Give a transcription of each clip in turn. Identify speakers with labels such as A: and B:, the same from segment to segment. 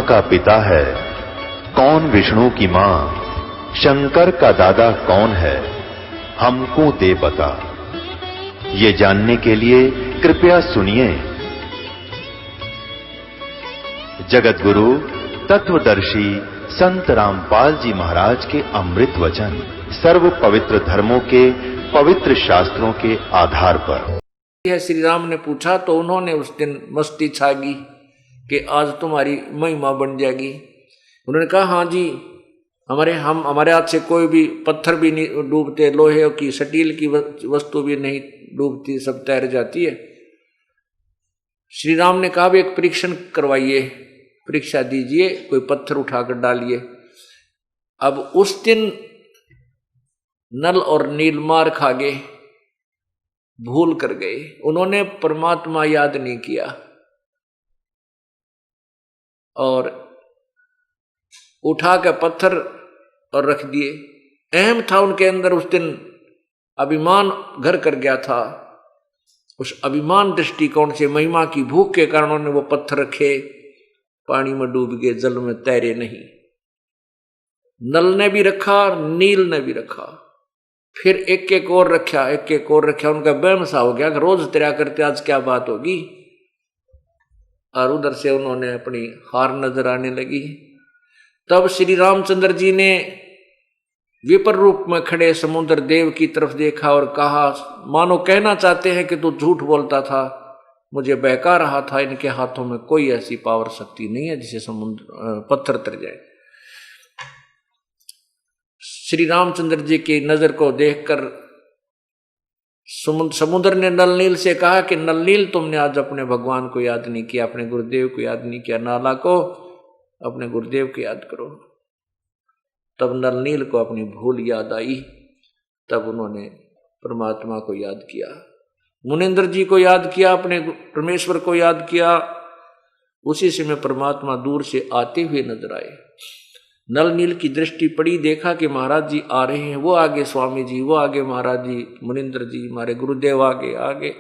A: का पिता है, कौन विष्णु की मां, शंकर का दादा कौन है, हमको दे बता। ये जानने के लिए कृपया सुनिए। जगत गुरु तत्वदर्शी संत रामपाल जी महाराज के अमृत वचन सर्व पवित्र धर्मों के पवित्र शास्त्रों के आधार पर।
B: यह श्री राम ने पूछा तो उन्होंने उस दिन मस्ती छागी कि आज तुम्हारी महिमा बन जाएगी। उन्होंने कहा हाँ जी, हमारे हाथ से कोई भी पत्थर भी नहीं डूबते, लोहे की स्टील की वस्तु भी नहीं डूबती, सब तैर जाती है। श्री राम ने कहा भी एक परीक्षण करवाइए, परीक्षा दीजिए, कोई पत्थर उठाकर डालिए। अब उस दिन नल और नील मार खा गए, भूल कर गए, उन्होंने परमात्मा याद नहीं किया और उठा के पत्थर और रख दिए। अहम था उनके अंदर, उस दिन अभिमान घर कर गया था। उस अभिमान दृष्टिकोण से महिमा की भूख के कारण उन्होंने वो पत्थर रखे, पानी में डूब गए, जल में तैरे नहीं। नल ने भी रखा, नील ने भी रखा, फिर एक एक और रखा, एक एक और रखा। उनका वहम सा हो गया कि रोज तेरा करते आज क्या बात होगी। और उधर से उन्होंने अपनी हार नजर आने लगी। तब श्री रामचंद्र जी ने विपर रूप में खड़े समुद्र देव की तरफ देखा और कहा, मानो कहना चाहते हैं कि तू झूठ बोलता था, मुझे बहका रहा था, इनके हाथों में कोई ऐसी पावर शक्ति नहीं है जिसे समुद्र पत्थर तर जाए। श्री रामचंद्र जी की नजर को देखकर समुद्र ने नल नील से कहा कि नल नील, तुमने आज अपने भगवान को याद नहीं किया, अपने गुरुदेव को याद नहीं किया, नाला को अपने गुरुदेव को याद करो। तब नल नील को अपनी भूल याद आई, तब उन्होंने परमात्मा को याद किया, मुनिंद्र जी को याद किया, अपने परमेश्वर को याद किया। उसी समय परमात्मा दूर से आते हुए नजर आए। नल नील की दृष्टि पड़ी, देखा कि महाराज जी आ रहे हैं, वो आगे स्वामी जी, वो आगे महाराज जी, मुनिंद्र जी, हमारे गुरुदेव आगे आगे।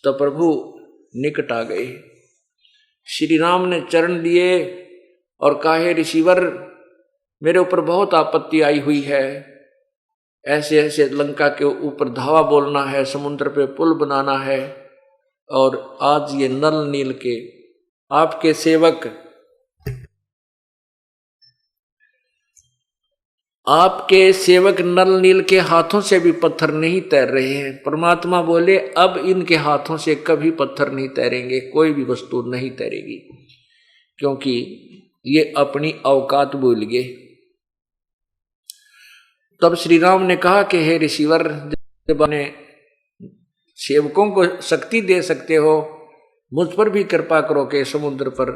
B: तो प्रभु निकट आ गए। श्री राम ने चरण लिए और कहा, ऋषिवर, मेरे ऊपर बहुत आपत्ति आई हुई है, ऐसे ऐसे लंका के ऊपर धावा बोलना है, समुद्र पे पुल बनाना है, और आज ये नल नील के आपके सेवक नल नील के हाथों से भी पत्थर नहीं तैर रहे हैं। परमात्मा बोले, अब इनके हाथों से कभी पत्थर नहीं तैरेंगे, कोई भी वस्तु नहीं तैरेगी, क्योंकि ये अपनी औकात भूल गए। तब श्री राम ने कहा कि हे ऋषिवर, जब अपने सेवकों को शक्ति दे सकते हो, मुझ पर भी कृपा करो कि समुद्र पर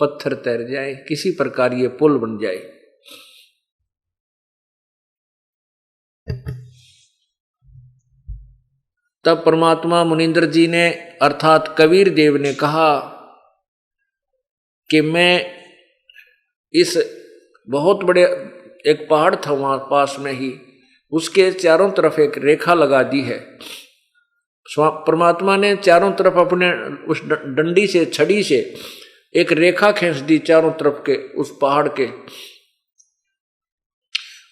B: पत्थर तैर जाए, किसी प्रकार ये पुल बन जाए। तब परमात्मा मुनिंद्र जी ने अर्थात कबीर देव ने कहा कि मैं इस बहुत बड़े एक पहाड़ था वहां पास में ही, उसके चारों तरफ एक रेखा लगा दी है। परमात्मा ने चारों तरफ अपने उस डंडी से, छड़ी से एक रेखा खींच दी चारों तरफ के उस पहाड़ के,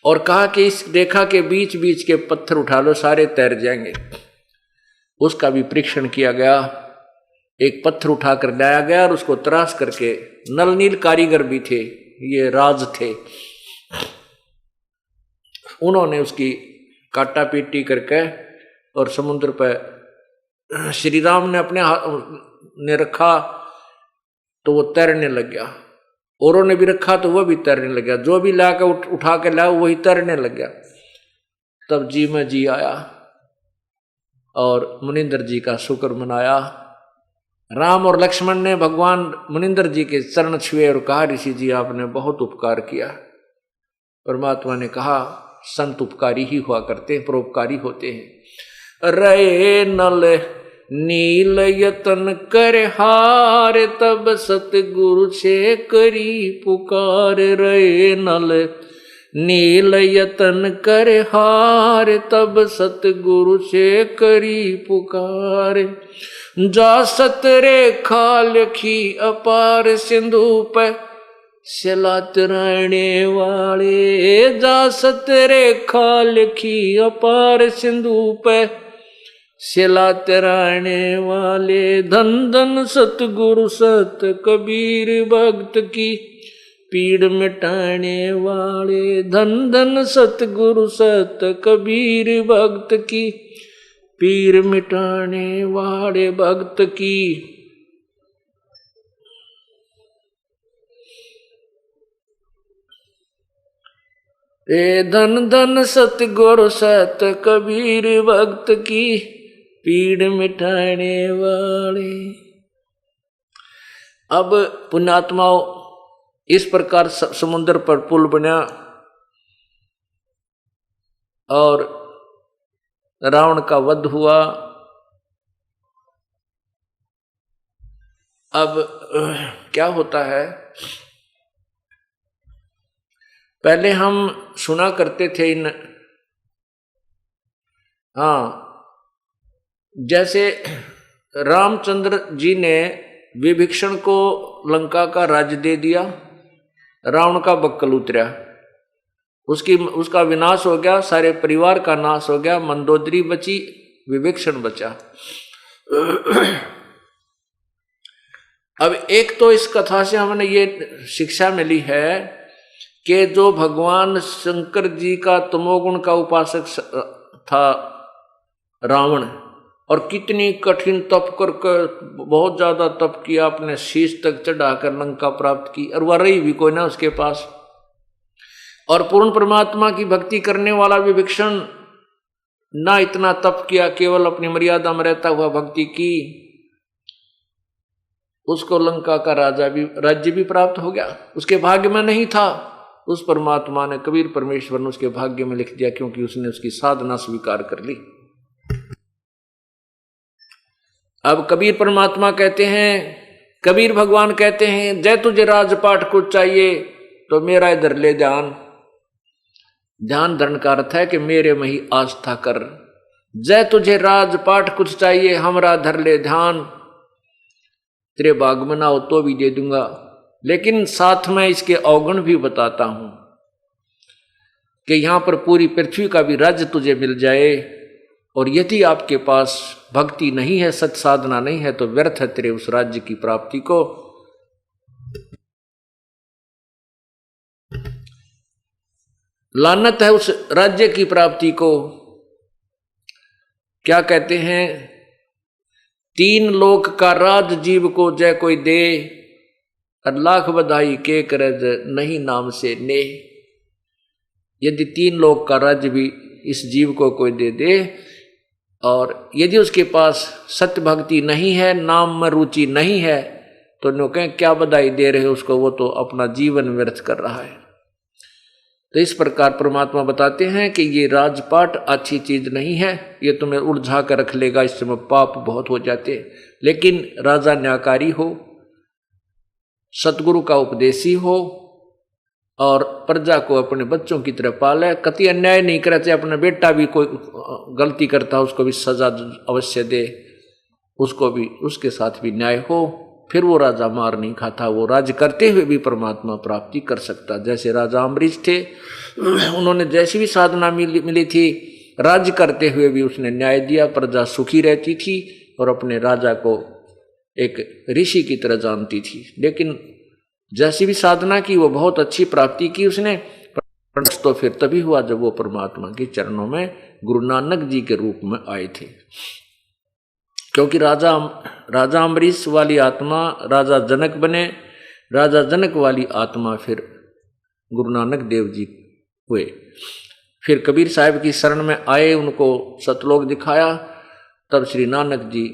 B: और कहा कि इस रेखा के बीच बीच के पत्थर उठा लो, सारे तैर जाएंगे। उसका भी परीक्षण किया गया। एक पत्थर उठाकर लाया गया और उसको तराश करके, नल नील कारीगर भी थे, ये राज थे, उन्होंने उसकी काटा पीटी करके और समुद्र पर श्री राम ने अपने हाथ ने रखा तो वो तैरने लग गया, औरों ने भी रखा तो वह भी तैरने लग गया, जो भी लाकर उठा के लाया वही तैरने लग गया। तब जी में जी आया और मुनिंद्र जी का शुक्र मनाया। राम और लक्ष्मण ने भगवान मुनिंद्र जी के चरण छुए और कहा, ऋषि जी आपने बहुत उपकार किया। परमात्मा ने कहा, संत उपकारी ही हुआ करते हैं, परोपकारी होते हैं। रे नल नील यतन कर हार, तब सतगुरु से करी पुकार। रे नल नील यतन कर हार, तब सतगुरु से करी पुकार। जा सत रेखा लिखी अपार, सिंधु पे सिला तराने वाले। जा सत रेखा लिखी अपार, सिंधु पे सिला तराने वाले। धन धन सतगुरु सत कबीर, भक्त की पीड़ मिटाने वाले। धन धन सतगुरु सत कबीर, भक्त की पीर मिटाने वाले। भक्त की धन धन सतगुरु सत कबीर, भक्त की पीड़ मिटाने वाले। अब पुण्यात्माओं, इस प्रकार समुद्र पर पुल बना और रावण का वध हुआ। अब क्या होता है, पहले हम सुना करते थे जैसे रामचंद्र जी ने विभीषण को लंका का राज्य दे दिया, रावण का बक्कल उतरा, उसका विनाश हो गया, सारे परिवार का नाश हो गया, मंदोदरी बची, विभीषण बचा। अब एक तो इस कथा से हमें ये शिक्षा मिली है कि जो भगवान शंकर जी का तमोगुण का उपासक था रावण, और कितनी कठिन तप कर बहुत ज्यादा तप किया, अपने शीश तक चढ़ाकर लंका प्राप्त की, और वह रही भी कोई ना उसके पास। और पूर्ण परमात्मा की भक्ति करने वाला विभीषण ना इतना तप किया, केवल अपनी मर्यादा में रहता हुआ भक्ति की, उसको लंका का राज्य भी प्राप्त हो गया। उसके भाग्य में नहीं था, उस परमात्मा ने, कबीर परमेश्वर ने उसके भाग्य में लिख दिया, क्योंकि उसने उसकी साधना स्वीकार कर ली। अब कबीर परमात्मा कहते हैं, कबीर भगवान कहते हैं, जय तुझे राजपाट कुछ चाहिए तो मेरा इधर ले ध्यान। ध्यान धरण का अर्थ है कि मेरे में ही आस्था कर। जय तुझे राजपाट कुछ चाहिए, हमरा धर ले ध्यान। तेरे बाग में ना हो तो भी दे दूंगा, लेकिन साथ में इसके अवगुण भी बताता हूं कि यहां पर पूरी पृथ्वी का भी राज्य तुझे मिल जाए, और यदि आपके पास भक्ति नहीं है, सत साधना नहीं है, तो व्यर्थ है तेरे उस राज्य की प्राप्ति को। लानत है उस राज्य की प्राप्ति को। क्या कहते हैं, तीन लोक का राज जीव को जय कोई दे, और लाख बधाई के करज नहीं नाम से ने। यदि तीन लोक का राज्य भी इस जीव को कोई दे दे, और यदि उसके पास सत्य भक्ति नहीं है, नाम में रुचि नहीं है, तो नो कहें क्या बधाई दे रहे उसको, वो तो अपना जीवन व्यर्थ कर रहा है। तो इस प्रकार परमात्मा बताते हैं कि ये राजपाट अच्छी चीज नहीं है, ये तुम्हें उलझा कर रख लेगा, इस समय पाप बहुत हो जाते। लेकिन राजा न्यायकारी हो, सतगुरु का उपदेशी हो, और प्रजा को अपने बच्चों की तरह पाले, कति अन्याय नहीं करे, चाहे अपना बेटा भी कोई गलती करता उसको भी सजा अवश्य दे, उसको भी उसके साथ भी न्याय हो, फिर वो राजा मार नहीं खाता, वो राज्य करते हुए भी परमात्मा प्राप्ति कर सकता। जैसे राजा अम्बरीश थे, उन्होंने जैसी भी साधना मिली थी, राज्य करते हुए भी उसने न्याय दिया, प्रजा सुखी रहती थी और अपने राजा को एक ऋषि की तरह जानती थी। लेकिन जैसी भी साधना की, वो बहुत अच्छी प्राप्ति की उसने, तो फिर तभी हुआ जब वो परमात्मा के चरणों में गुरु नानक जी के रूप में आए थे। क्योंकि राजा अम्बरीश वाली आत्मा राजा जनक बने, राजा जनक वाली आत्मा फिर गुरु नानक देव जी हुए। फिर कबीर साहब की शरण में आए, उनको सतलोक दिखाया, तब श्री नानक जी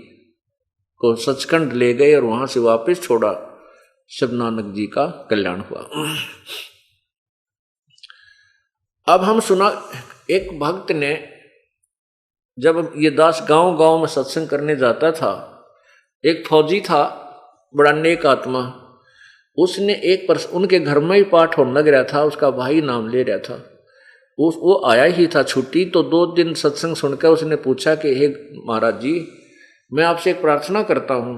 B: को सचखंड ले गए और वहां से वापस छोड़ा। सब नानक जी का कल्याण हुआ। अब हम सुना, एक भक्त ने, जब ये दास गांव गांव में सत्संग करने जाता था, एक फौजी था, बड़ा नेक आत्मा, उसने एक प्रश्न, उनके घर में ही पाठ होने लग रहा था, उसका भाई नाम ले रहा था, वो आया ही था छुट्टी, तो 2 दिन सत्संग सुनकर उसने पूछा कि हे महाराज जी, मैं आपसे एक प्रार्थना करता हूँ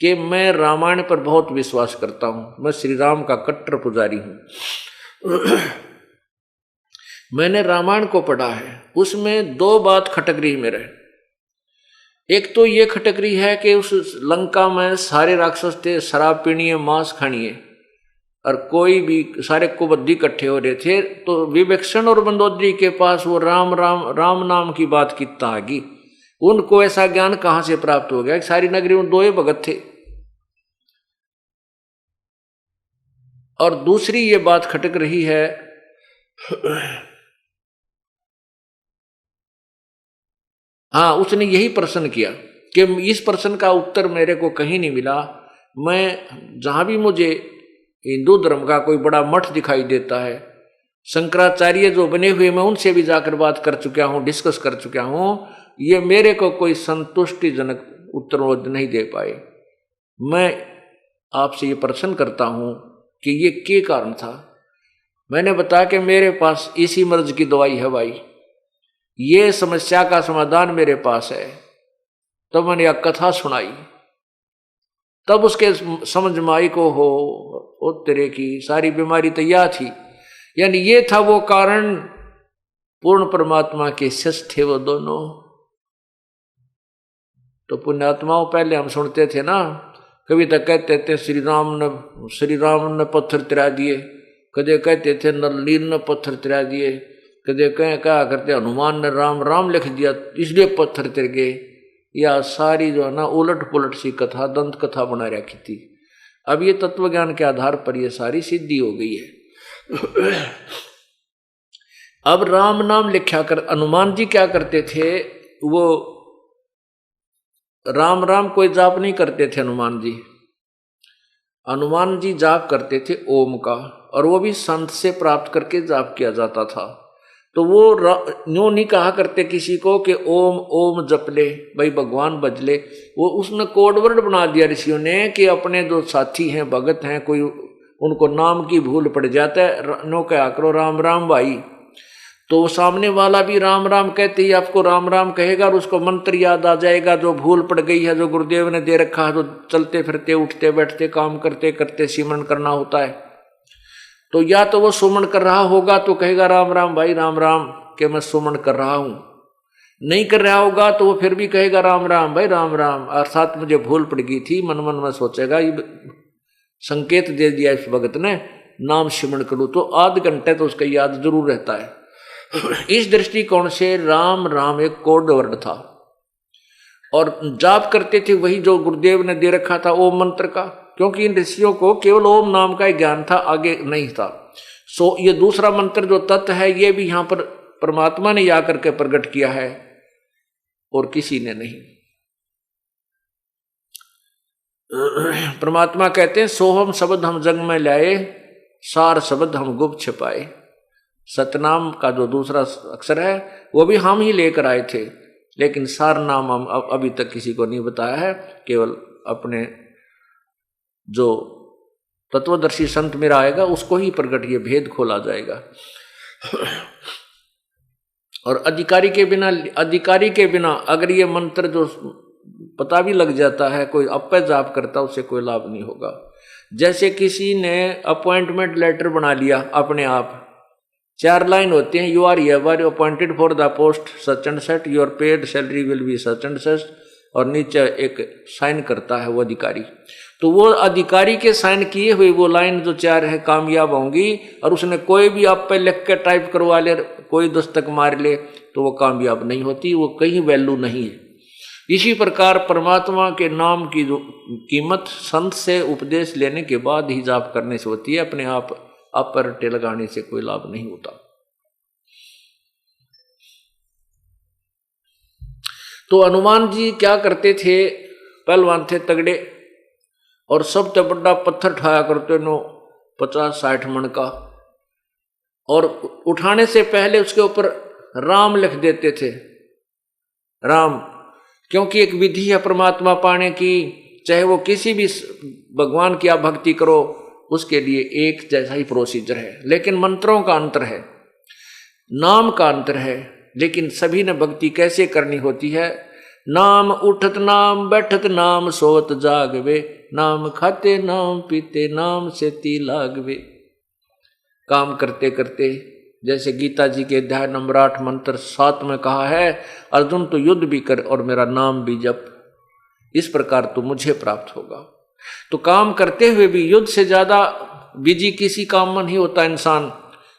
B: कि मैं रामायण पर बहुत विश्वास करता हूँ, मैं श्री राम का कट्टर पुजारी हूँ। मैंने रामायण को पढ़ा है, उसमें 2 बात खटक रही मेरे। एक तो ये खटक रही है कि उस लंका में सारे राक्षस थे, शराब पीनी है, मांस खानी है, और कोई भी सारे कुबद्दी इकट्ठे हो रहे थे। तो विवेक्षण और मंदोदरी के पास वो राम राम राम नाम की बात कितना आ गई, उनको ऐसा ज्ञान कहां से प्राप्त हो गया? सारी नगरी में 2 ही भगत थे। और दूसरी ये बात खटक रही है, हाँ, उसने यही प्रश्न किया कि इस प्रश्न का उत्तर मेरे को कहीं नहीं मिला। मैं जहां भी मुझे हिंदू धर्म का कोई बड़ा मठ दिखाई देता है, शंकराचार्य जो बने हुए, मैं उनसे भी जाकर बात कर चुका हूं, डिस्कस कर चुका हूं, ये मेरे को कोई संतुष्टिजनक उत्तर नहीं दे पाए। मैं आपसे ये प्रश्न करता हूं कि ये क्या कारण था? मैंने बताया कि मेरे पास इसी मर्ज की दवाई है भाई, ये समस्या का समाधान मेरे पास है। तो मैंने यह कथा सुनाई, तब उसके समझ में आई को हो तेरे की सारी बीमारी तैयार थी। यानी ये था वो कारण, पूर्ण परमात्मा के शिष्य थे वो दोनों। तो पुण्यात्माओं, पहले हम सुनते थे ना, कभी तक कहते थे श्री राम ने पत्थर तिरा दिए, कदे कहते थे नलीन ने पत्थर तिरा दिए, कदे क्या करते हनुमान ने राम राम लिख दिया इसलिए पत्थर तिर गए। या सारी जो है ना उलट पुलट सी कथा, दंत कथा बना रखी थी। अब ये तत्व ज्ञान के आधार पर ये सारी सिद्धि हो गई है। अब राम नाम लिखा कर हनुमान जी क्या करते थे, वो राम राम कोई जाप नहीं करते थे। हनुमान जी जाप करते थे ओम का, और वो भी संत से प्राप्त करके जाप किया जाता था। तो वो न्यों नहीं कहा करते किसी को कि ओम ओम जप ले भाई भगवान बज ले। वो उसने कोड वर्ड बना दिया ऋषियों ने कि अपने जो साथी हैं, भगत हैं, कोई उनको नाम की भूल पड़ जाता है, नो क्या करो राम राम भाई। तो सामने वाला भी राम राम कहते ही आपको राम राम कहेगा, और उसको मंत्र याद आ जाएगा जो भूल पड़ गई है, जो गुरुदेव ने दे रखा है, जो चलते फिरते उठते बैठते काम करते करते सिमरन करना होता है। तो या तो वो सुमन कर रहा होगा तो कहेगा राम राम भाई राम राम कि मैं सुमन कर रहा हूं, नहीं कर रहा होगा तो वो फिर भी कहेगा राम राम भाई राम राम, अर्थात मुझे भूल पड़ गई थी। मन मन में सोचेगा ये संकेत दे दिया इस भगत ने, नाम सिमरन करूं, तो आध घंटे तो उसका याद जरूर रहता है। इस दृष्टिकोण से राम राम एक कोड वर्ड था, और जाप करते थे वही जो गुरुदेव ने दे रखा था ओम मंत्र का, क्योंकि इन ऋषियों को केवल ओम नाम का ही ज्ञान था, आगे नहीं था। सो ये दूसरा मंत्र जो तत्व है, ये भी यहां पर परमात्मा ने आकर के प्रकट किया है और किसी ने नहीं। परमात्मा कहते हैं सोहम शब्द हम जग में लाए, सार शब्द हम गुप्त छिपाए। सतनाम का जो दूसरा अक्षर है वो भी हम ही लेकर आए थे, लेकिन सार नाम हम अभी तक किसी को नहीं बताया है। केवल अपने जो तत्वदर्शी संत मेरा आएगा उसको ही प्रकट ये भेद खोला जाएगा। और अधिकारी के बिना अगर ये मंत्र जो पता भी लग जाता है, कोई अपे जाप करता, उससे कोई लाभ नहीं होगा। जैसे किसी ने अपॉइंटमेंट लेटर बना लिया अपने आप, 4 लाइन होती हैं, you are hereby appointed for the post such and such, your paid salary will be such and such, और नीचे एक साइन करता है वो अधिकारी। तो वो अधिकारी के साइन किए हुए वो लाइन जो 4 है कामयाब होंगी, और उसने कोई भी आप पे लिख के टाइप करवा ले, कोई दस्तक मार ले, तो वो कामयाब नहीं होती, वो कहीं वैल्यू नहीं है। इसी प्रकार परमात्मा के नाम की जो कीमत संत से उपदेश लेने के बाद ही जाप करने से होती है, अपने आप पर रट्टे लगाने से कोई लाभ नहीं होता। तो हनुमान जी क्या करते थे, पहलवान थे तगड़े, और सबसे बड़ा पत्थर उठाया करते नो 50-60 मन का, और उठाने से पहले उसके ऊपर राम लिख देते थे। राम, क्योंकि एक विधि है परमात्मा पाने की, चाहे वो किसी भी भगवान की आप भक्ति करो, उसके लिए एक जैसा ही प्रोसीजर है, लेकिन मंत्रों का अंतर है, नाम का अंतर है। लेकिन सभी ने भक्ति कैसे करनी होती है? नाम उठत नाम बैठत नाम सोत जागवे, नाम खाते नाम पीते नाम से ती लागवे। काम करते करते, जैसे गीता जी के अध्याय नंबर 8 मंत्र 7 में कहा है, अर्जुन तो युद्ध भी कर और मेरा नाम भी जप, इस प्रकार तो मुझे प्राप्त होगा। तो काम करते हुए भी युद्ध से ज्यादा बिजी किसी काम में नहीं होता इंसान,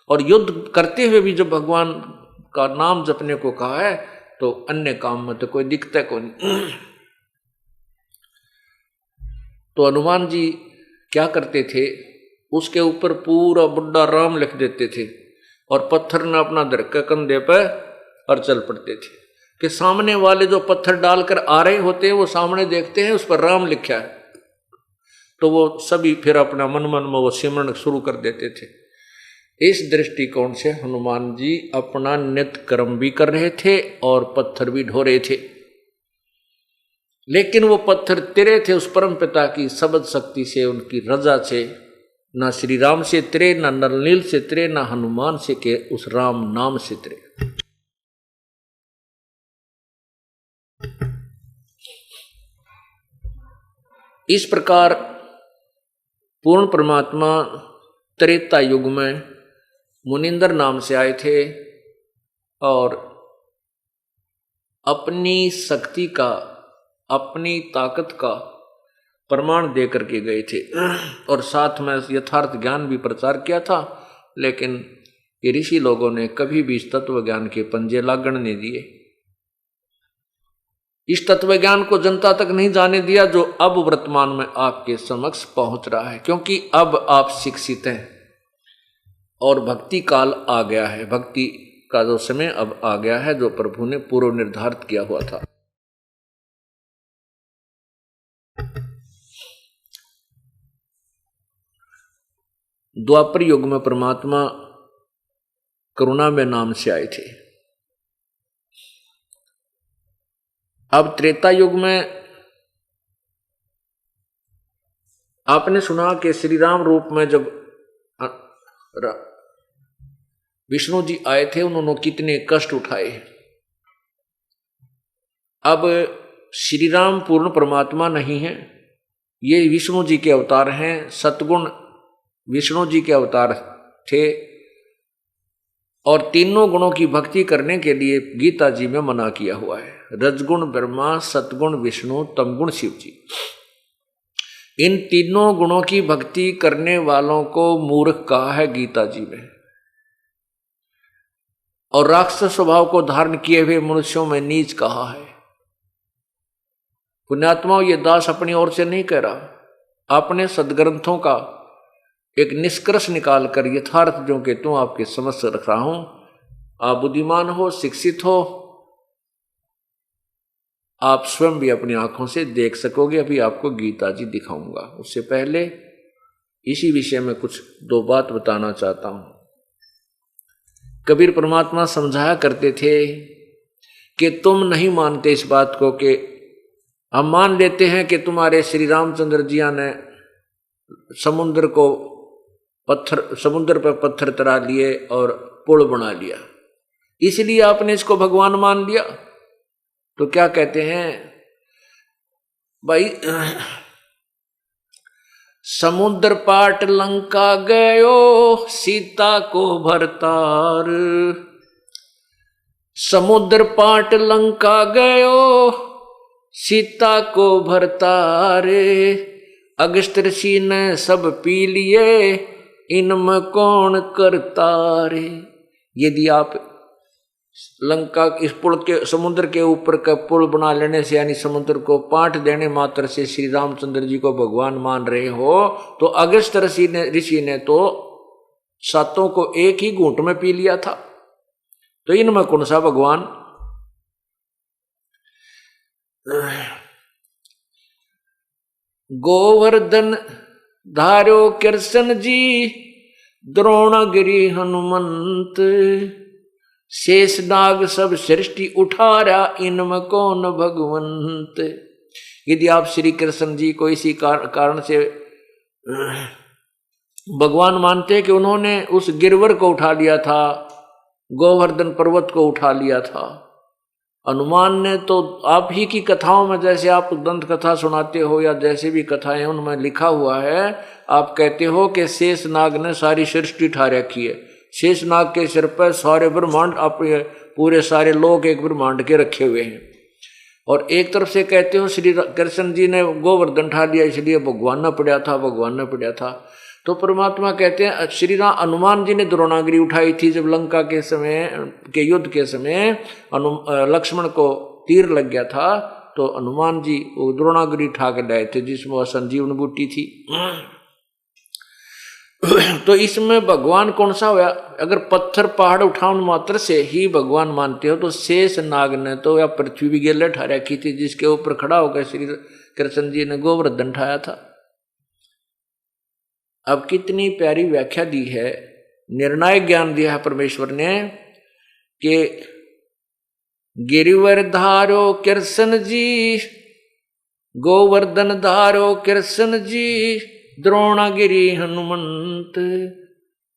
B: और युद्ध करते हुए भी जब भगवान का नाम जपने को कहा है तो अन्य काम में तो कोई दिक्कत को नहीं। तो हनुमान जी क्या करते थे, उसके ऊपर पूरा बुड्ढा राम लिख देते थे और पत्थर ने अपना धरके कंधे पर और चल पड़ते थे कि सामने वाले जो पत्थर डालकर आ रहे होते हैं वो सामने देखते हैं उस पर राम लिखा है, तो वो सभी फिर अपना मन मन में वो सिमरन शुरू कर देते थे। इस दृष्टिकोण से हनुमान जी अपना नित्य कर्म भी कर रहे थे और पत्थर भी ढो रहे थे, लेकिन वो पत्थर तिरे थे उस परम पिता की शब्द शक्ति से, उनकी रजा से। ना श्री राम से तिरे, ना नरनील से तिरे, ना हनुमान से के उस राम नाम से तिरे। इस प्रकार पूर्ण परमात्मा त्रेता युग में मुनिंदर नाम से आए थे और अपनी शक्ति का, अपनी ताकत का प्रमाण दे करके गए थे और साथ में यथार्थ ज्ञान भी प्रचार किया था। लेकिन ये ऋषि लोगों ने कभी भी इस तत्व ज्ञान के पंजे लागण नहीं दिए, इस तत्व ज्ञान को जनता तक नहीं जाने दिया जो अब वर्तमान में आपके समक्ष पहुंच रहा है, क्योंकि अब आप शिक्षित हैं और भक्ति काल आ गया है। भक्ति का जो समय अब आ गया है जो प्रभु ने पूर्व निर्धारित किया हुआ था। द्वापर युग में परमात्मा करुणा में नाम से आए थे। अब त्रेता युग में आपने सुना कि श्री राम रूप में जब विष्णु जी आए थे उन्होंने कितने कष्ट उठाए। अब श्री राम पूर्ण परमात्मा नहीं है, ये विष्णु जी के अवतार हैं, सतगुण विष्णु जी के अवतार थे और तीनों गुणों की भक्ति करने के लिए गीता जी में मना किया हुआ है। रजगुण ब्रह्मा, सतगुण विष्णु, तमगुण शिव जी। इन तीनों गुणों की भक्ति करने वालों को मूर्ख कहा है गीता जी में, और राक्षस स्वभाव को धारण किए हुए मनुष्यों में नीच कहा है। पुण्यात्माओं, ये दास अपनी ओर से नहीं कह रहा, अपने सदग्रंथों का एक निष्कर्ष निकाल कर यथार्थ जो कि तुम आपके समक्ष रख रहा हूं। आप बुद्धिमान हो, शिक्षित हो, आप स्वयं भी अपनी आंखों से देख सकोगे। अभी आपको गीता जी दिखाऊंगा, उससे पहले इसी विषय में कुछ दो बात बताना चाहता हूं। कबीर परमात्मा समझाया करते थे कि तुम नहीं मानते इस बात को कि हम मान लेते हैं कि तुम्हारे श्री रामचंद्र जिया ने समुद्र पर पत्थर तरा लिए और पुल बना लिया, इसलिए आपने इसको भगवान मान लिया। तो क्या कहते हैं भाई, समुद्र पाट लंका गयो सीता को भरतार, समुद्र पाट लंका गयो सीता को भरतार, अगस्त ऋषि ने सब पी लिए इनमें कौन करता रे। यदि आप लंका इस पुल के समुद्र के ऊपर का पुल बना लेने से, यानी समुद्र को पाट देने मात्र से श्री रामचंद्र जी को भगवान मान रहे हो, तो अगस्त ऋषि ने तो सातों को एक ही घूंट में पी लिया था, तो इनमें कौन सा भगवान। गोवर्धन धारो कृष्ण जी द्रोणगिरी हनुमंत, शेष नाग सब सृष्टि उठारा इनमें कौन भगवंत। यदि आप श्री कृष्ण जी को इसी कारण से भगवान मानते हैं कि उन्होंने उस गिरवर को उठा लिया था, गोवर्धन पर्वत को उठा लिया था। हनुमान ने तो आप ही की कथाओं में, जैसे आप दंत कथा सुनाते हो या जैसे भी कथाएं उनमें लिखा हुआ है, आप कहते हो कि शेष नाग ने सारी सृष्टि उठा रखी है। शेष नाग के सिर पर सारे ब्रह्मांड, आप पूरे सारे लोग एक ब्रह्मांड के रखे हुए हैं। और एक तरफ से कहते हो श्री कृष्ण जी ने गोवर्धन उठा लिया, इसलिए भगवान न पड़ा था, भगवान न पड़ा था। तो परमात्मा कहते हैं श्री राम हनुमान जी ने द्रोणागिरी उठाई थी जब लंका के समय के युद्ध के समय लक्ष्मण को तीर लग गया था, तो हनुमान जी वो द्रोणागिरी उठा के लाए थे जिसमें वह संजीवन बूटी थी। तो इसमें भगवान कौन सा हुआ? अगर पत्थर पहाड़ उठाने मात्र से ही भगवान मानते हो तो शेष नाग ने तो या पृथ्वी भी गेले ठा रखी थी, जिसके ऊपर खड़ा होकर श्री कृष्ण जी ने गोवर्धन उठाया था। अब कितनी प्यारी व्याख्या दी है, निर्णायक ज्ञान दिया है परमेश्वर ने कि गिरिवर धारो कृष्ण जी, गोवर्धन धारो कृष्ण जी, द्रोणागिरी हनुमंत,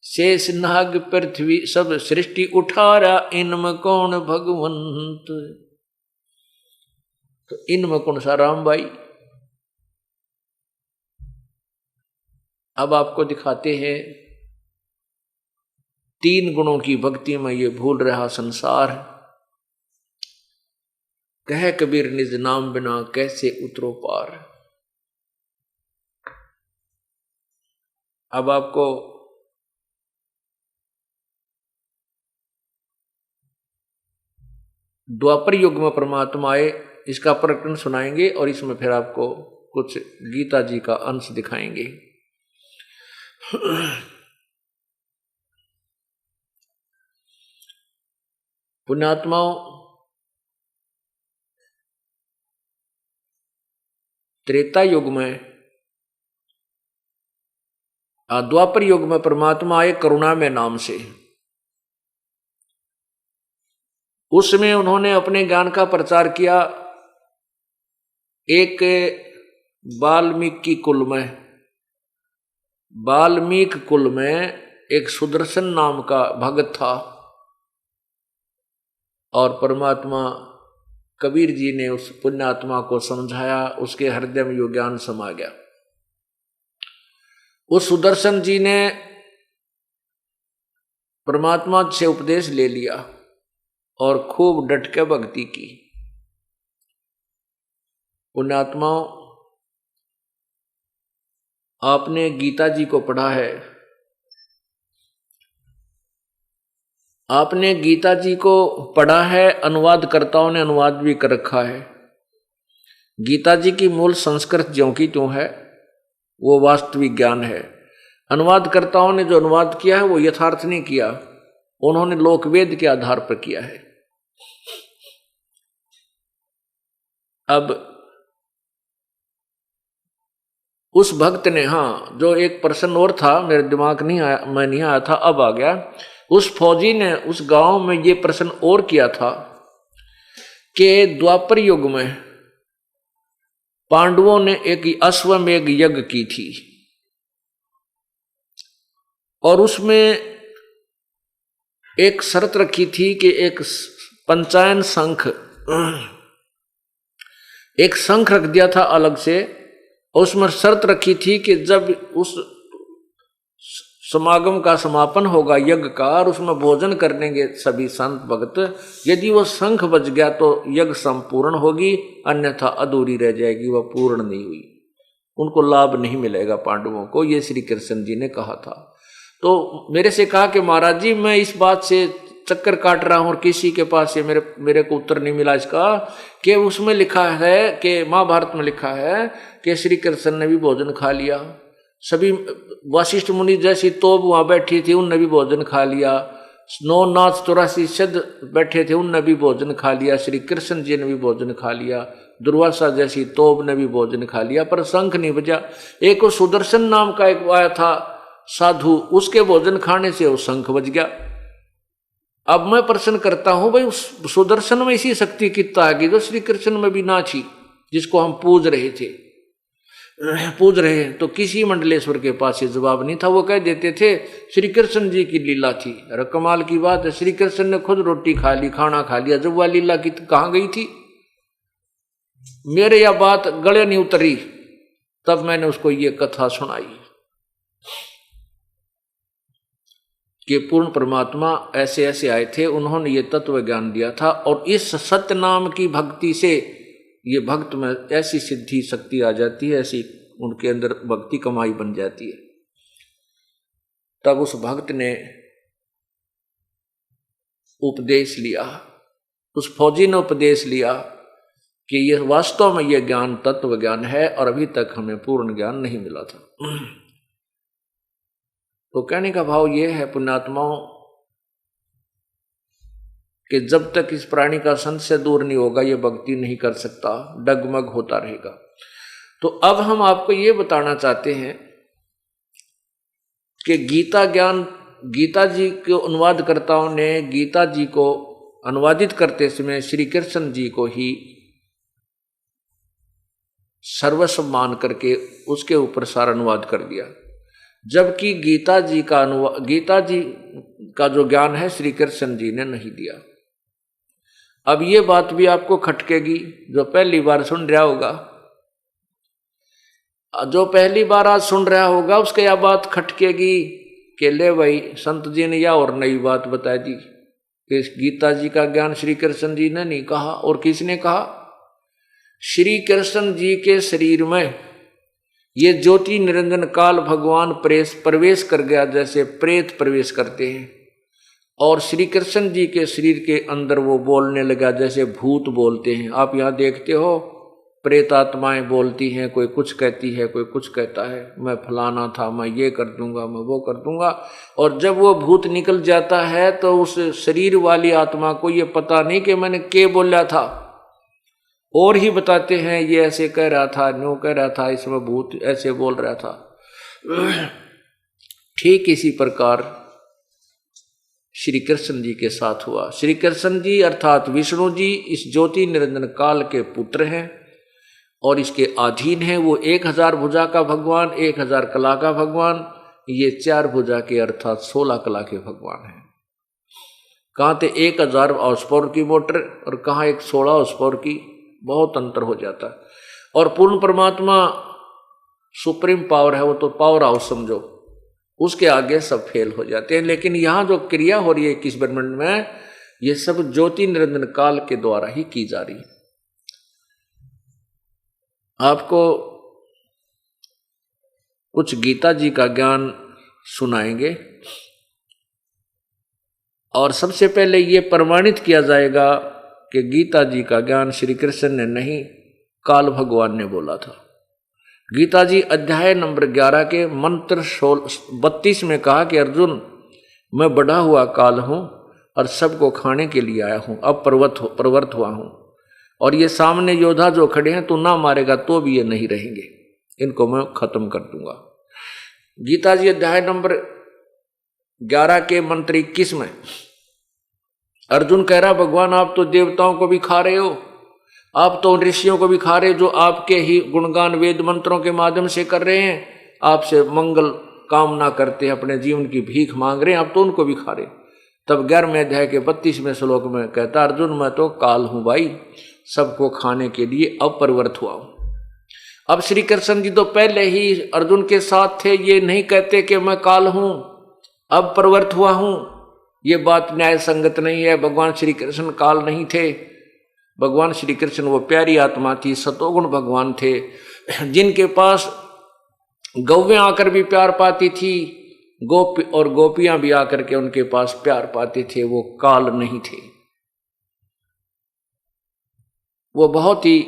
B: शेष नाग पृथ्वी सब सृष्टि उठारा, इनमें कौन भगवंत। तो इनमें कौन सा राम भाई? अब आपको दिखाते हैं 3 गुणों की भक्ति में ये भूल रहा संसार। कह कबीर निज नाम बिना कैसे उतरो पार। अब आपको द्वापर युग में परमात्मा आए, इसका प्रकरण सुनाएंगे और इसमें फिर आपको कुछ गीता जी का अंश दिखाएंगे। पुण्यात्माओं, त्रेता युग में, द्वापर युग में परमात्मा आए करुणा में नाम से। उसमें उन्होंने अपने ज्ञान का प्रचार किया। एक वाल्मीकि कुल में एक सुदर्शन नाम का भगत था और परमात्मा कबीर जी ने उस पुण्यात्मा को समझाया, उसके हृदय में यो ज्ञान समा गया। उस सुदर्शन जी ने परमात्मा से उपदेश ले लिया और खूब डट के भक्ति की। पुण्यात्माओं, आपने गीता जी को पढ़ा है, आपने गीता जी को पढ़ा है, अनुवादकर्ताओं ने अनुवाद भी कर रखा है। गीता जी की मूल संस्कृत ज्यों की त्यों है, वो वास्तविक ज्ञान है। अनुवादकर्ताओं ने जो अनुवाद किया है वो यथार्थ नहीं किया, उन्होंने लोकवेद के आधार पर किया है। अब उस भक्त ने, हाँ, जो एक प्रश्न और था मेरे दिमाग नहीं आया, मैं नहीं आया था, अब आ गया। उस फौजी ने उस गांव में ये प्रश्न और किया था कि द्वापर युग में पांडवों ने एक अश्वमेध यज्ञ की थी और उसमें एक शर्त रखी थी कि एक पंचायन शंख, एक शंख रख दिया था अलग से, और उसमें शर्त रखी थी कि जब उस समागम का समापन होगा यज्ञ का और उसमें भोजन करेंगे सभी संत भक्त, यदि वो शंख बज गया तो यज्ञ संपूर्ण होगी, अन्यथा अधूरी रह जाएगी, वह पूर्ण नहीं हुई, उनको लाभ नहीं मिलेगा पांडवों को। ये श्री कृष्ण जी ने कहा था। तो मेरे से कहा कि महाराज जी मैं इस बात से चक्कर काट रहा हूं और किसी के पास से मेरे को उत्तर नहीं मिला इसका, कि उसमें लिखा है कि महाभारत में लिखा है कि श्री कृष्ण ने भी भोजन खा लिया, सभी वशिष्ठ मुनि जैसी तोब वहां बैठी थी उनने भी भोजन खा लिया, 9 नाथ 84 सिद्ध बैठे थे उनने भी भोजन खा लिया, श्री कृष्ण जी ने भी भोजन खा लिया, दुर्वासा जैसी तोब ने भी भोजन खा लिया, पर शंख नहीं बजा। एक वो सुदर्शन नाम का एक आया था साधु, उसके भोजन खाने से वो शंख बज गया। अब मैं प्रश्न करता हूं भाई, उस सुदर्शन में इसी शक्ति कितना आ गई जो श्री कृष्ण में भी ना थी, जिसको हम पूज रहे थे। पूज रहे हैं, तो किसी मंडलेश्वर के पास ये जवाब नहीं था। वो कह देते थे श्री कृष्ण जी की लीला थी। अरे कमाल की बात है, श्री कृष्ण ने खुद रोटी खा ली, खाना खा लिया, जब वह लीला की कहाँ गई थी? मेरे यह बात गले नहीं उतरी, तब मैंने उसको ये कथा सुनाई कि पूर्ण परमात्मा ऐसे ऐसे आए थे, उन्होंने ये तत्व ज्ञान दिया था, और इस सत्य नाम की भक्ति से ये भक्त में ऐसी सिद्धि शक्ति आ जाती है, ऐसी उनके अंदर भक्ति कमाई बन जाती है। तब उस भक्त ने उपदेश लिया, उस फौजी ने उपदेश लिया कि ये वास्तव में ये ज्ञान तत्व ज्ञान है और अभी तक हमें पूर्ण ज्ञान नहीं मिला था। तो कहने का भाव ये है पुण्यात्माओं कि जब तक इस प्राणी का संत से दूर नहीं होगा ये भक्ति नहीं कर सकता, डगमग होता रहेगा। तो अब हम आपको ये बताना चाहते हैं कि गीता ज्ञान, गीता जी के अनुवादकर्ताओं ने गीता जी को अनुवादित करते समय श्री कृष्ण जी को ही सर्वस्व मान करके उसके ऊपर सारा अनुवाद कर दिया, जबकि गीता जी का जो ज्ञान है श्री कृष्ण जी ने नहीं दिया। अब ये बात भी आपको खटकेगी, जो पहली बार सुन रहा होगा, जो पहली बार आज सुन रहा होगा उसके यह बात खटकेगी कि ले भाई संत जी ने या और नई बात बता दी कि गीता जी का ज्ञान श्री कृष्ण जी ने नहीं कहा। और किसने कहा? श्री कृष्ण जी के शरीर में ये ज्योति निरंजन काल भगवान प्रवेश कर गया, जैसे प्रेत प्रवेश करते हैं, और श्री कृष्ण जी के शरीर के अंदर वो बोलने लगा जैसे भूत बोलते हैं। आप यहाँ देखते हो प्रेत आत्माएं बोलती हैं, कोई कुछ कहती है, कोई कुछ कहता है, मैं फलाना था, मैं ये कर दूंगा, मैं वो कर दूंगा। और जब वो भूत निकल जाता है तो उस शरीर वाली आत्मा को ये पता नहीं कि मैंने क्या बोला था, और ही बताते हैं ये ऐसे कह रहा था, न्यू कह रहा था, इसमें भूत ऐसे बोल रहा था। ठीक इसी प्रकार श्री कृष्ण जी के साथ हुआ। श्री कृष्ण जी अर्थात विष्णु जी इस ज्योति निरंजन काल के पुत्र हैं और इसके अधीन हैं। वो 1000 भुजा का भगवान, 1000 कला का भगवान, ये 4 भुजा के अर्थात 16 कला के भगवान हैं। कहाँ थे 1000 हॉर्स पावर की मोटर और कहाँ एक 16 हॉर्स पावर की, बहुत अंतर हो जाता है। और पूर्ण परमात्मा सुप्रीम पावर है, वो तो पावर हाउस समझो, उसके आगे सब फेल हो जाते हैं। लेकिन यहाँ जो क्रिया हो रही है 21 ब्रह्मांड में, ये सब ज्योति निरंजन काल के द्वारा ही की जा रही है। आपको कुछ गीता जी का ज्ञान सुनाएंगे और सबसे पहले ये प्रमाणित किया जाएगा कि गीता जी का ज्ञान श्री कृष्ण ने नहीं, काल भगवान ने बोला था। गीता जी अध्याय नंबर 11 के मंत्र 32 में कहा कि अर्जुन, मैं बढ़ा हुआ काल हूं और सबको खाने के लिए आया हूं, अब प्रवृत्त हुआ हूं, और ये सामने योद्धा जो खड़े हैं, तू ना मारेगा तो भी ये नहीं रहेंगे, इनको मैं खत्म कर दूंगा। गीता जी अध्याय नंबर 11 के मंत्र 21 में अर्जुन कह रहा, भगवान आप तो देवताओं को भी खा रहे हो, आप तो ऋषियों को भी खा रहे हो जो आपके ही गुणगान वेद मंत्रों के माध्यम से कर रहे हैं, आपसे मंगल कामना करते हैं, अपने जीवन की भीख मांग रहे हैं, आप तो उनको भी खा रहे। तब 11वें अध्याय के 32वें श्लोक में कहता, अर्जुन मैं तो काल हूं भाई, सबको खाने के लिए अब प्रवृत्त हुआ हूं। अब श्री कृष्ण जी तो पहले ही अर्जुन के साथ थे, ये नहीं कहते कि मैं काल हूं अब प्रवृत्त हुआ हूं, ये बात न्याय संगत नहीं है। भगवान श्री कृष्ण काल नहीं थे, भगवान श्री कृष्ण वो प्यारी आत्मा थी, सतोगुण भगवान थे, जिनके पास गौवें आकर भी प्यार पाती थी, और गोपियां भी आकर के उनके पास प्यार पाते थे। वो काल नहीं थे, वो बहुत ही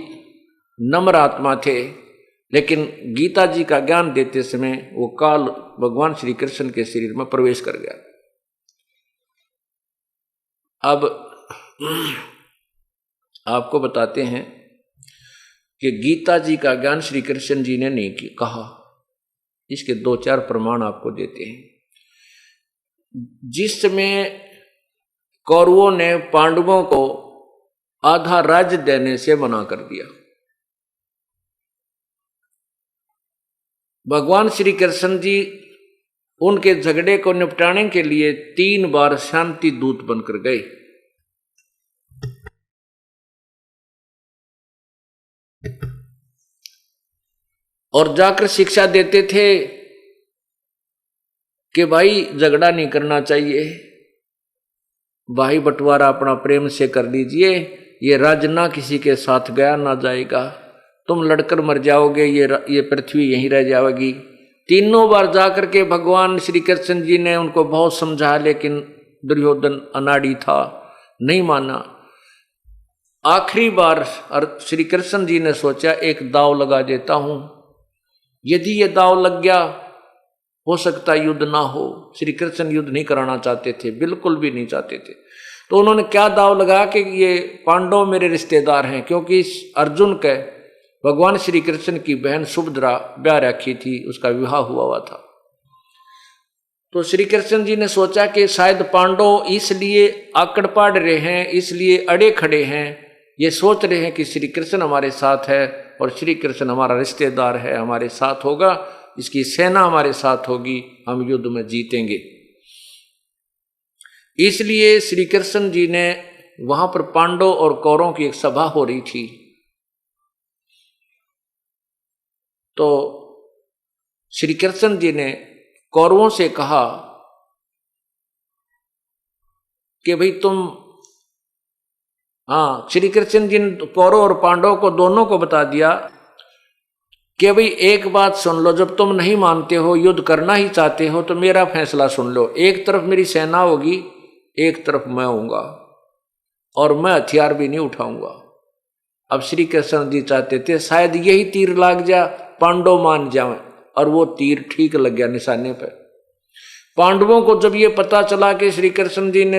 B: नम्र आत्मा थे। लेकिन गीता जी का ज्ञान देते समय वो काल भगवान श्री कृष्ण के शरीर में प्रवेश कर गया। अब आपको बताते हैं कि गीता जी का ज्ञान श्री कृष्ण जी ने नहीं कहा, इसके 2-4 प्रमाण आपको देते हैं। जिसमें कौरवों ने पांडवों को आधा राज्य देने से मना कर दिया, भगवान श्री कृष्ण जी उनके झगड़े को निपटाने के लिए 3 बार शांति दूत बनकर गए। और जाकर शिक्षा देते थे कि भाई झगड़ा नहीं करना चाहिए, भाई बंटवारा अपना प्रेम से कर लीजिए, ये राज्य ना किसी के साथ गया ना जाएगा, तुम लड़कर मर जाओगे, ये पृथ्वी यहीं रह जाएगी। 3 बार जाकर के भगवान श्री कृष्ण जी ने उनको बहुत समझाया, लेकिन दुर्योधन अनाड़ी था, नहीं माना। आखिरी बार श्री कृष्ण जी ने सोचा एक दांव लगा देता हूं, यदि ये दांव लग गया हो सकता युद्ध ना हो। श्री कृष्ण युद्ध नहीं कराना चाहते थे, बिल्कुल भी नहीं चाहते थे। तो उन्होंने क्या दांव लगा कि ये पांडव मेरे रिश्तेदार हैं, क्योंकि अर्जुन के भगवान श्री कृष्ण की बहन सुभद्रा ब्याह रखी थी, उसका विवाह हुआ था। तो श्री कृष्ण जी ने सोचा कि शायद पांडव इसलिए आकड़ पाड़ रहे हैं, इसलिए अड़े खड़े हैं, ये सोच रहे हैं कि श्री कृष्ण हमारे साथ है और श्री कृष्ण हमारा रिश्तेदार है, हमारे साथ होगा, इसकी सेना हमारे साथ होगी, हम युद्ध में जीतेंगे। इसलिए श्री कृष्ण जी ने वहां पर पांडव और कौरवों की एक सभा हो रही थी। तो श्री कृष्ण जी ने कौरवों से कहा कि भाई तुम, श्री कृष्ण जी ने कौरव और पांडव को दोनों को बता दिया कि भाई एक बात सुन लो, जब तुम नहीं मानते हो, युद्ध करना ही चाहते हो, तो मेरा फैसला सुन लो। एक तरफ मेरी सेना होगी, एक तरफ मैं होऊंगा, और मैं हथियार भी नहीं उठाऊंगा। अब श्री कृष्ण जी चाहते थे शायद यही तीर लाग जा, पांडव मान जाए, और वो तीर ठीक लग गया निशाने पर। पांडवों को जब ये पता चला कि श्री कृष्ण जी ने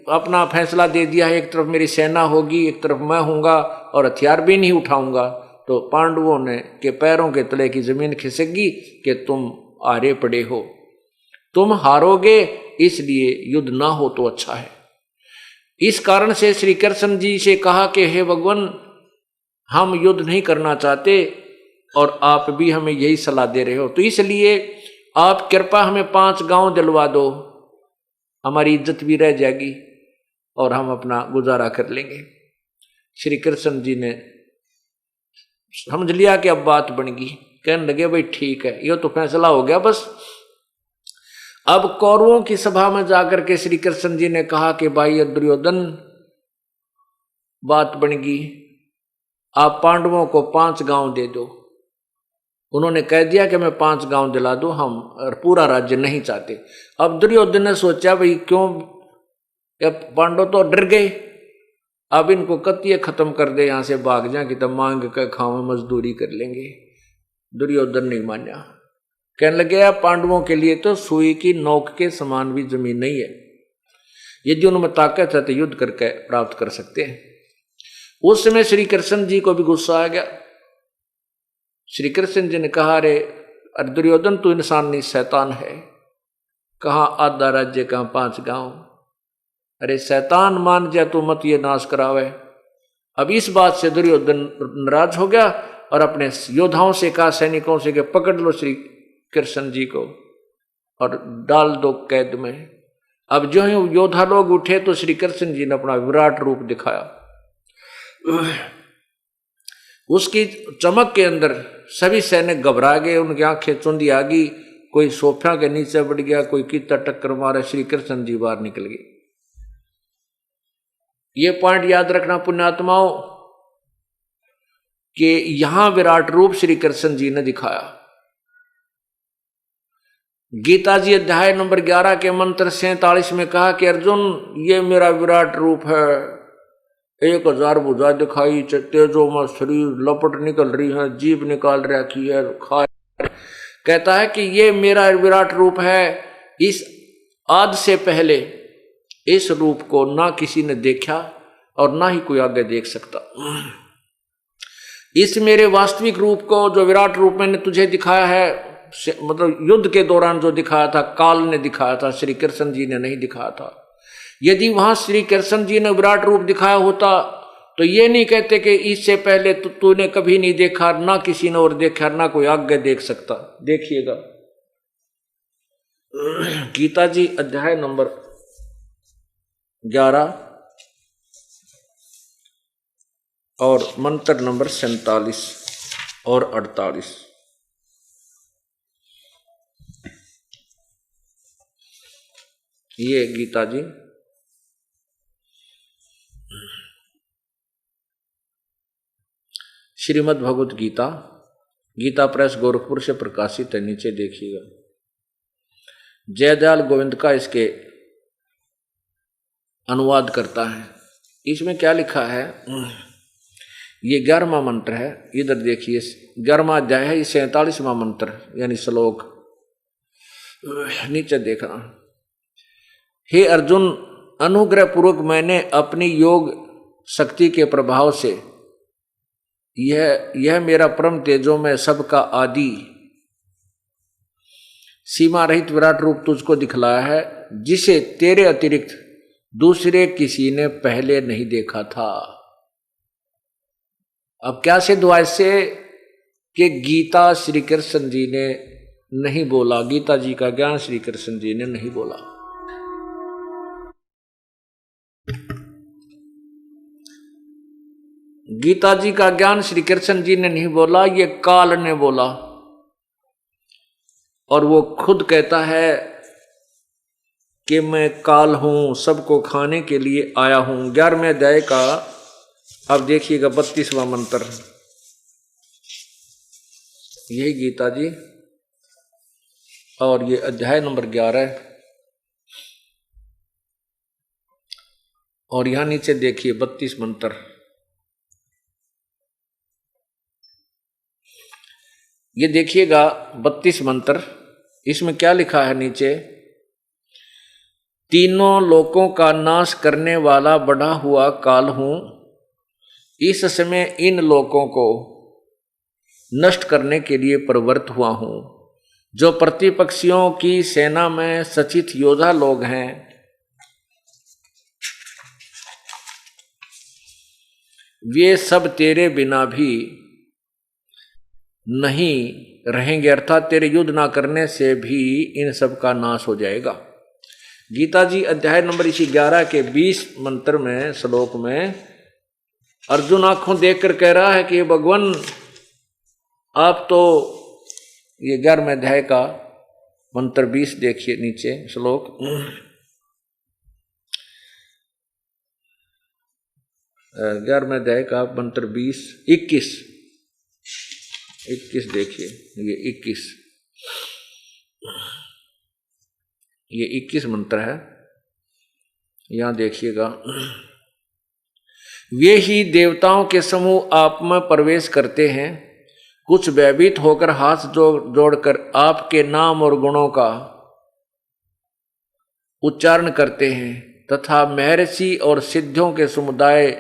B: अपना फैसला दे दिया है, एक तरफ मेरी सेना होगी, एक तरफ मैं होऊंगा, और हथियार भी नहीं उठाऊंगा, तो पांडवों ने के पैरों के तले की जमीन खिसकी कि तुम हारे पड़े हो, तुम हारोगे, इसलिए युद्ध ना हो तो अच्छा है। इस कारण से श्री कृष्ण जी से कहा कि हे भगवान, हम युद्ध नहीं करना चाहते और आप भी हमें यही सलाह दे रहे हो, तो इसलिए आप कृपा हमें 5 गांव दिलवा दो, हमारी इज्जत भी रह जाएगी और हम अपना गुजारा कर लेंगे। श्री कृष्ण जी ने समझ लिया कि अब बात बन गई, कहने लगे भाई ठीक है, ये तो फैसला हो गया बस। अब कौरवों की सभा में जाकर के श्री कृष्ण जी ने कहा कि भाई दुर्योधन, बात बन गई, आप पांडवों को 5 गांव दे दो। उन्होंने कह दिया कि मैं 5 गांव दिला दूं, हम पूरा राज्य नहीं चाहते। अब दुर्योधन ने सोचा भाई क्यों, पांडव तो डर गए, अब इनको कत्तिये खत्म कर दे, यहां से भाग जाए कि तब मांग के खाओ, मजदूरी कर लेंगे। दुर्योधन नहीं माना, कहने लगे पांडवों के लिए तो सुई की नोक के समान भी जमीन नहीं है, यदि उनमें ताकत है तो युद्ध करके प्राप्त कर सकते हैं। उस समय श्री कृष्ण जी को भी गुस्सा आ गया। श्री कृष्ण जी ने कहा, अरे दुर्योधन तू इंसान नहीं शैतान है, कहाँ आधा राज्य, कहाँ 5 गांव, अरे शैतान मान जा तू, मत ये नाश करावे। अब इस बात से दुर्योधन नाराज हो गया और अपने योद्धाओं से कहा, सैनिकों से, कि पकड़ लो श्री कृष्ण जी को और डाल दो कैद में। अब जो ही योद्धा लोग उठे तो श्री कृष्ण जी ने अपना विराट रूप दिखाया। उसकी चमक के अंदर सभी सैनिक घबरा गए, उनकी आंखें चुंदी आ गई, कोई सोफा के नीचे बढ़ गया, कोई कितना टक्कर मारे, श्री कृष्ण जी बाहर निकल गए। ये पॉइंट याद रखना पुण्यात्माओं कि यहां विराट रूप श्री कृष्ण जी ने दिखाया। गीता जी अध्याय नंबर 11 के मंत्र 47 में कहा कि अर्जुन, ये मेरा विराट रूप है, 1000 भुजा दिखाई, तेजो में शरीर लपट निकल रही है, जीभ निकाल रखी है, कहता है कि ये मेरा विराट रूप है। इस आदि से पहले इस रूप को ना किसी ने देखा और ना ही कोई आगे देख सकता। इस मेरे वास्तविक रूप को, जो विराट रूप मैंने तुझे दिखाया है, मतलब युद्ध के दौरान जो दिखाया था, काल ने दिखाया था, श्री कृष्ण जी ने नहीं दिखाया था। यदि वहां श्री कृष्ण जी ने विराट रूप दिखाया होता तो ये नहीं कहते कि इससे पहले तूने कभी नहीं देखा, ना किसी ने और देखा, ना कोई आगे देख सकता। देखिएगा गीता जी अध्याय नंबर 11 और मंत्र नंबर 47 और 48। ये गीता जी श्रीमद् भगवत गीता, गीता प्रेस गोरखपुर से प्रकाशित है। नीचे देखिएगा, जयदयाल गोविंद का इसके अनुवाद करता है। इसमें क्या लिखा है, ये 11वां मंत्र है। इधर देखिए 11वां अध्याय है, ये 47वां मंत्र यानी श्लोक। नीचे देखना, हे अर्जुन, अनुग्रह पूर्वक मैंने अपनी योग शक्ति के प्रभाव से यह मेरा परम तेजो में सबका आदि सीमा रहित विराट रूप तुझको दिखलाया है, जिसे तेरे अतिरिक्त दूसरे किसी ने पहले नहीं देखा था। अब क्या सिद्ध हुआ इससे कि गीता श्री कृष्ण जी ने नहीं बोला, गीता जी का ज्ञान श्री कृष्ण जी ने नहीं बोला। गीता जी का ज्ञान श्री कृष्ण जी ने नहीं बोला, ये काल ने बोला। और वो खुद कहता है कि मैं काल हूं, सबको खाने के लिए आया हूं। 11वें अध्याय का अब देखिएगा 32वां मंत्र, यही गीता जी और ये अध्याय नंबर 11। और यहां नीचे देखिए 32 मंत्र, ये देखिएगा 32 मंत्र। इसमें क्या लिखा है नीचे, तीनों लोकों का नाश करने वाला बढ़ा हुआ काल हूं, इस समय इन लोकों को नष्ट करने के लिए प्रवृत्त हुआ हूं। जो प्रतिपक्षियों की सेना में सचित योद्धा लोग हैं, वे सब तेरे बिना भी नहीं रहेंगे, अर्थात तेरे युद्ध ना करने से भी इन सब का नाश हो जाएगा। गीता जी अध्याय नंबर इसी 11 के 20 मंत्र में श्लोक में अर्जुन आंखों देखकर कह रहा है कि भगवान आप तो, ये 11वें अध्याय का मंत्र 20 देखिए नीचे श्लोक, 11वें अध्याय का मंत्र 21 देखिए, ये 21 मंत्र है। यहां देखिएगा, वे ही देवताओं के समूह आप में प्रवेश करते हैं, कुछ भयभीत होकर हाथ जोड़कर आपके नाम और गुणों का उच्चारण करते हैं, तथा महर्षि और सिद्धियों के समुदाय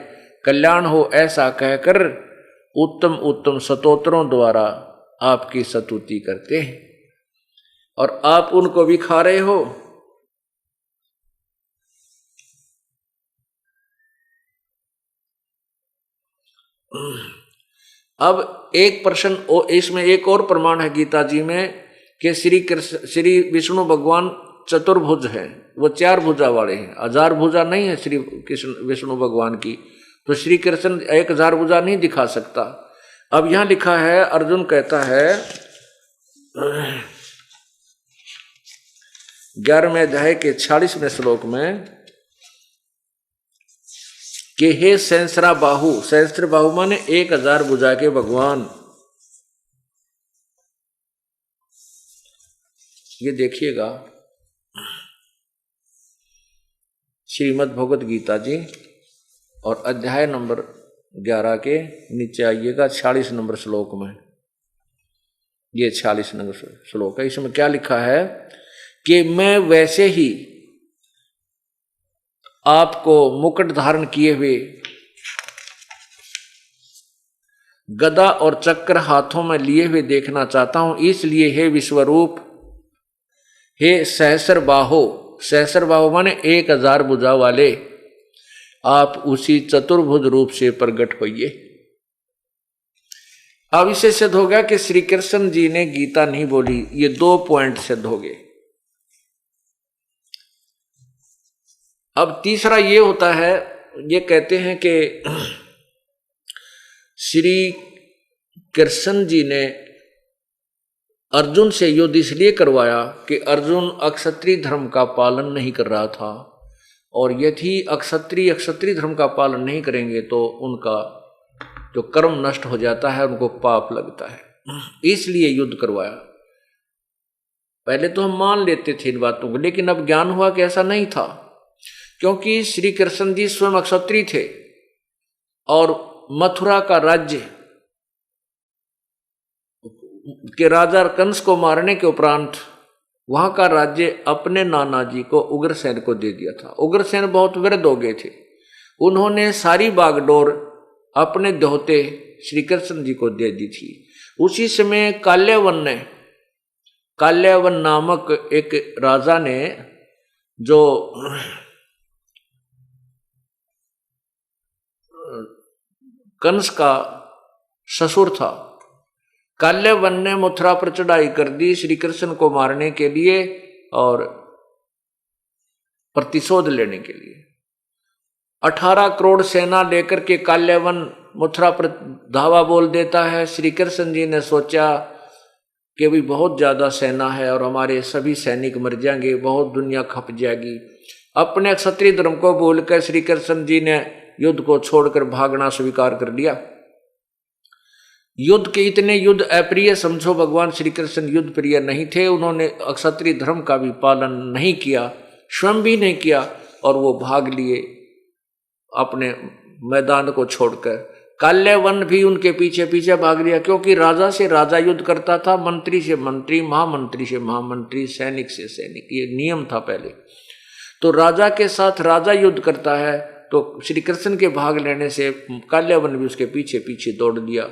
B: कल्याण हो ऐसा कहकर उत्तम उत्तम स्तोत्रों द्वारा आपकी स्तुति करते हैं, और आप उनको भी खा रहे हो। अब एक प्रश्न, इसमें एक और प्रमाण है गीता जी में कि श्री विष्णु भगवान चतुर्भुज है, वो 4 भुजा वाले हैं, 1000 भुजा नहीं है श्री कृष्ण विष्णु भगवान की, तो श्री कृष्ण 1000 भुजा नहीं दिखा सकता। अब यहां लिखा है, अर्जुन कहता है 11वें अध्याय के 46वें श्लोक में कि हे सहस्र बाहु माने 1000 भुजा के भगवान। ये देखिएगा श्रीमद् भगवत गीता जी और अध्याय नंबर 11 के नीचे आइएगा 46 नंबर श्लोक में, ये 46 नंबर श्लोक है। इसमें क्या लिखा है कि मैं वैसे ही आपको मुकुट धारण किए हुए गदा और चक्र हाथों में लिए हुए देखना चाहता हूं, इसलिए हे विश्वरूप, हे सहस्र बाहो माने 1000 भुजा वाले, आप उसी चतुर्भुज रूप से प्रकट होइए। अब इसे सिद्ध हो गया कि श्री कृष्ण जी ने गीता नहीं बोली। ये 2 पॉइंट सिद्ध हो गए। अब तीसरा ये होता है, ये कहते हैं कि श्री कृष्ण जी ने अर्जुन से युद्ध इसलिए करवाया कि अर्जुन अक्षत्रिय धर्म का पालन नहीं कर रहा था, और यदि अक्षत्रिय धर्म का पालन नहीं करेंगे तो उनका जो कर्म नष्ट हो जाता है, उनको पाप लगता है, इसलिए युद्ध करवाया। पहले तो हम मान लेते थे इन बातों को, लेकिन अब ज्ञान हुआ कि ऐसा नहीं था, क्योंकि श्री कृष्ण जी स्वयं अक्षत्रिय थे और मथुरा का राज्य के राजा कंस को मारने के उपरांत वहां का राज्य अपने नाना जी को उग्रसेन को दे दिया था। उग्रसेन बहुत वृद्ध हो गए थे, उन्होंने सारी बागडोर अपने दोहते श्री कृष्ण जी को दे दी थी। उसी समय काल्यावन नामक एक राजा ने, जो कंस का ससुर था, काल्यावन ने मथुरा पर चढ़ाई कर दी श्री कृष्ण को मारने के लिए और प्रतिशोध लेने के लिए। 18 करोड़ सेना लेकर के काल्यावन मथुरा पर धावा बोल देता है। श्री कृष्ण जी ने सोचा कि भी बहुत ज्यादा सेना है और हमारे सभी सैनिक मर जाएंगे, बहुत दुनिया खप जाएगी। अपने क्षत्रिय धर्म को भूलकर श्री कृष्ण जी ने युद्ध को छोड़कर भागना स्वीकार कर लिया। युद्ध के इतने युद्ध अप्रिय समझो, भगवान श्री कृष्ण युद्ध प्रिय नहीं थे। उन्होंने क्षत्रिय धर्म का भी पालन नहीं किया, स्वयं भी नहीं किया, और वो भाग लिए अपने मैदान को छोड़कर। काल्यावन भी उनके पीछे पीछे भाग लिया, क्योंकि राजा से राजा युद्ध करता था, मंत्री से मंत्री, महामंत्री से महामंत्री, सैनिक से सैनिक, ये नियम था पहले। तो राजा के साथ राजा युद्ध करता है, तो श्री कृष्ण के भाग लेने से काल्यावन भी उसके पीछे पीछे दौड़ दिया।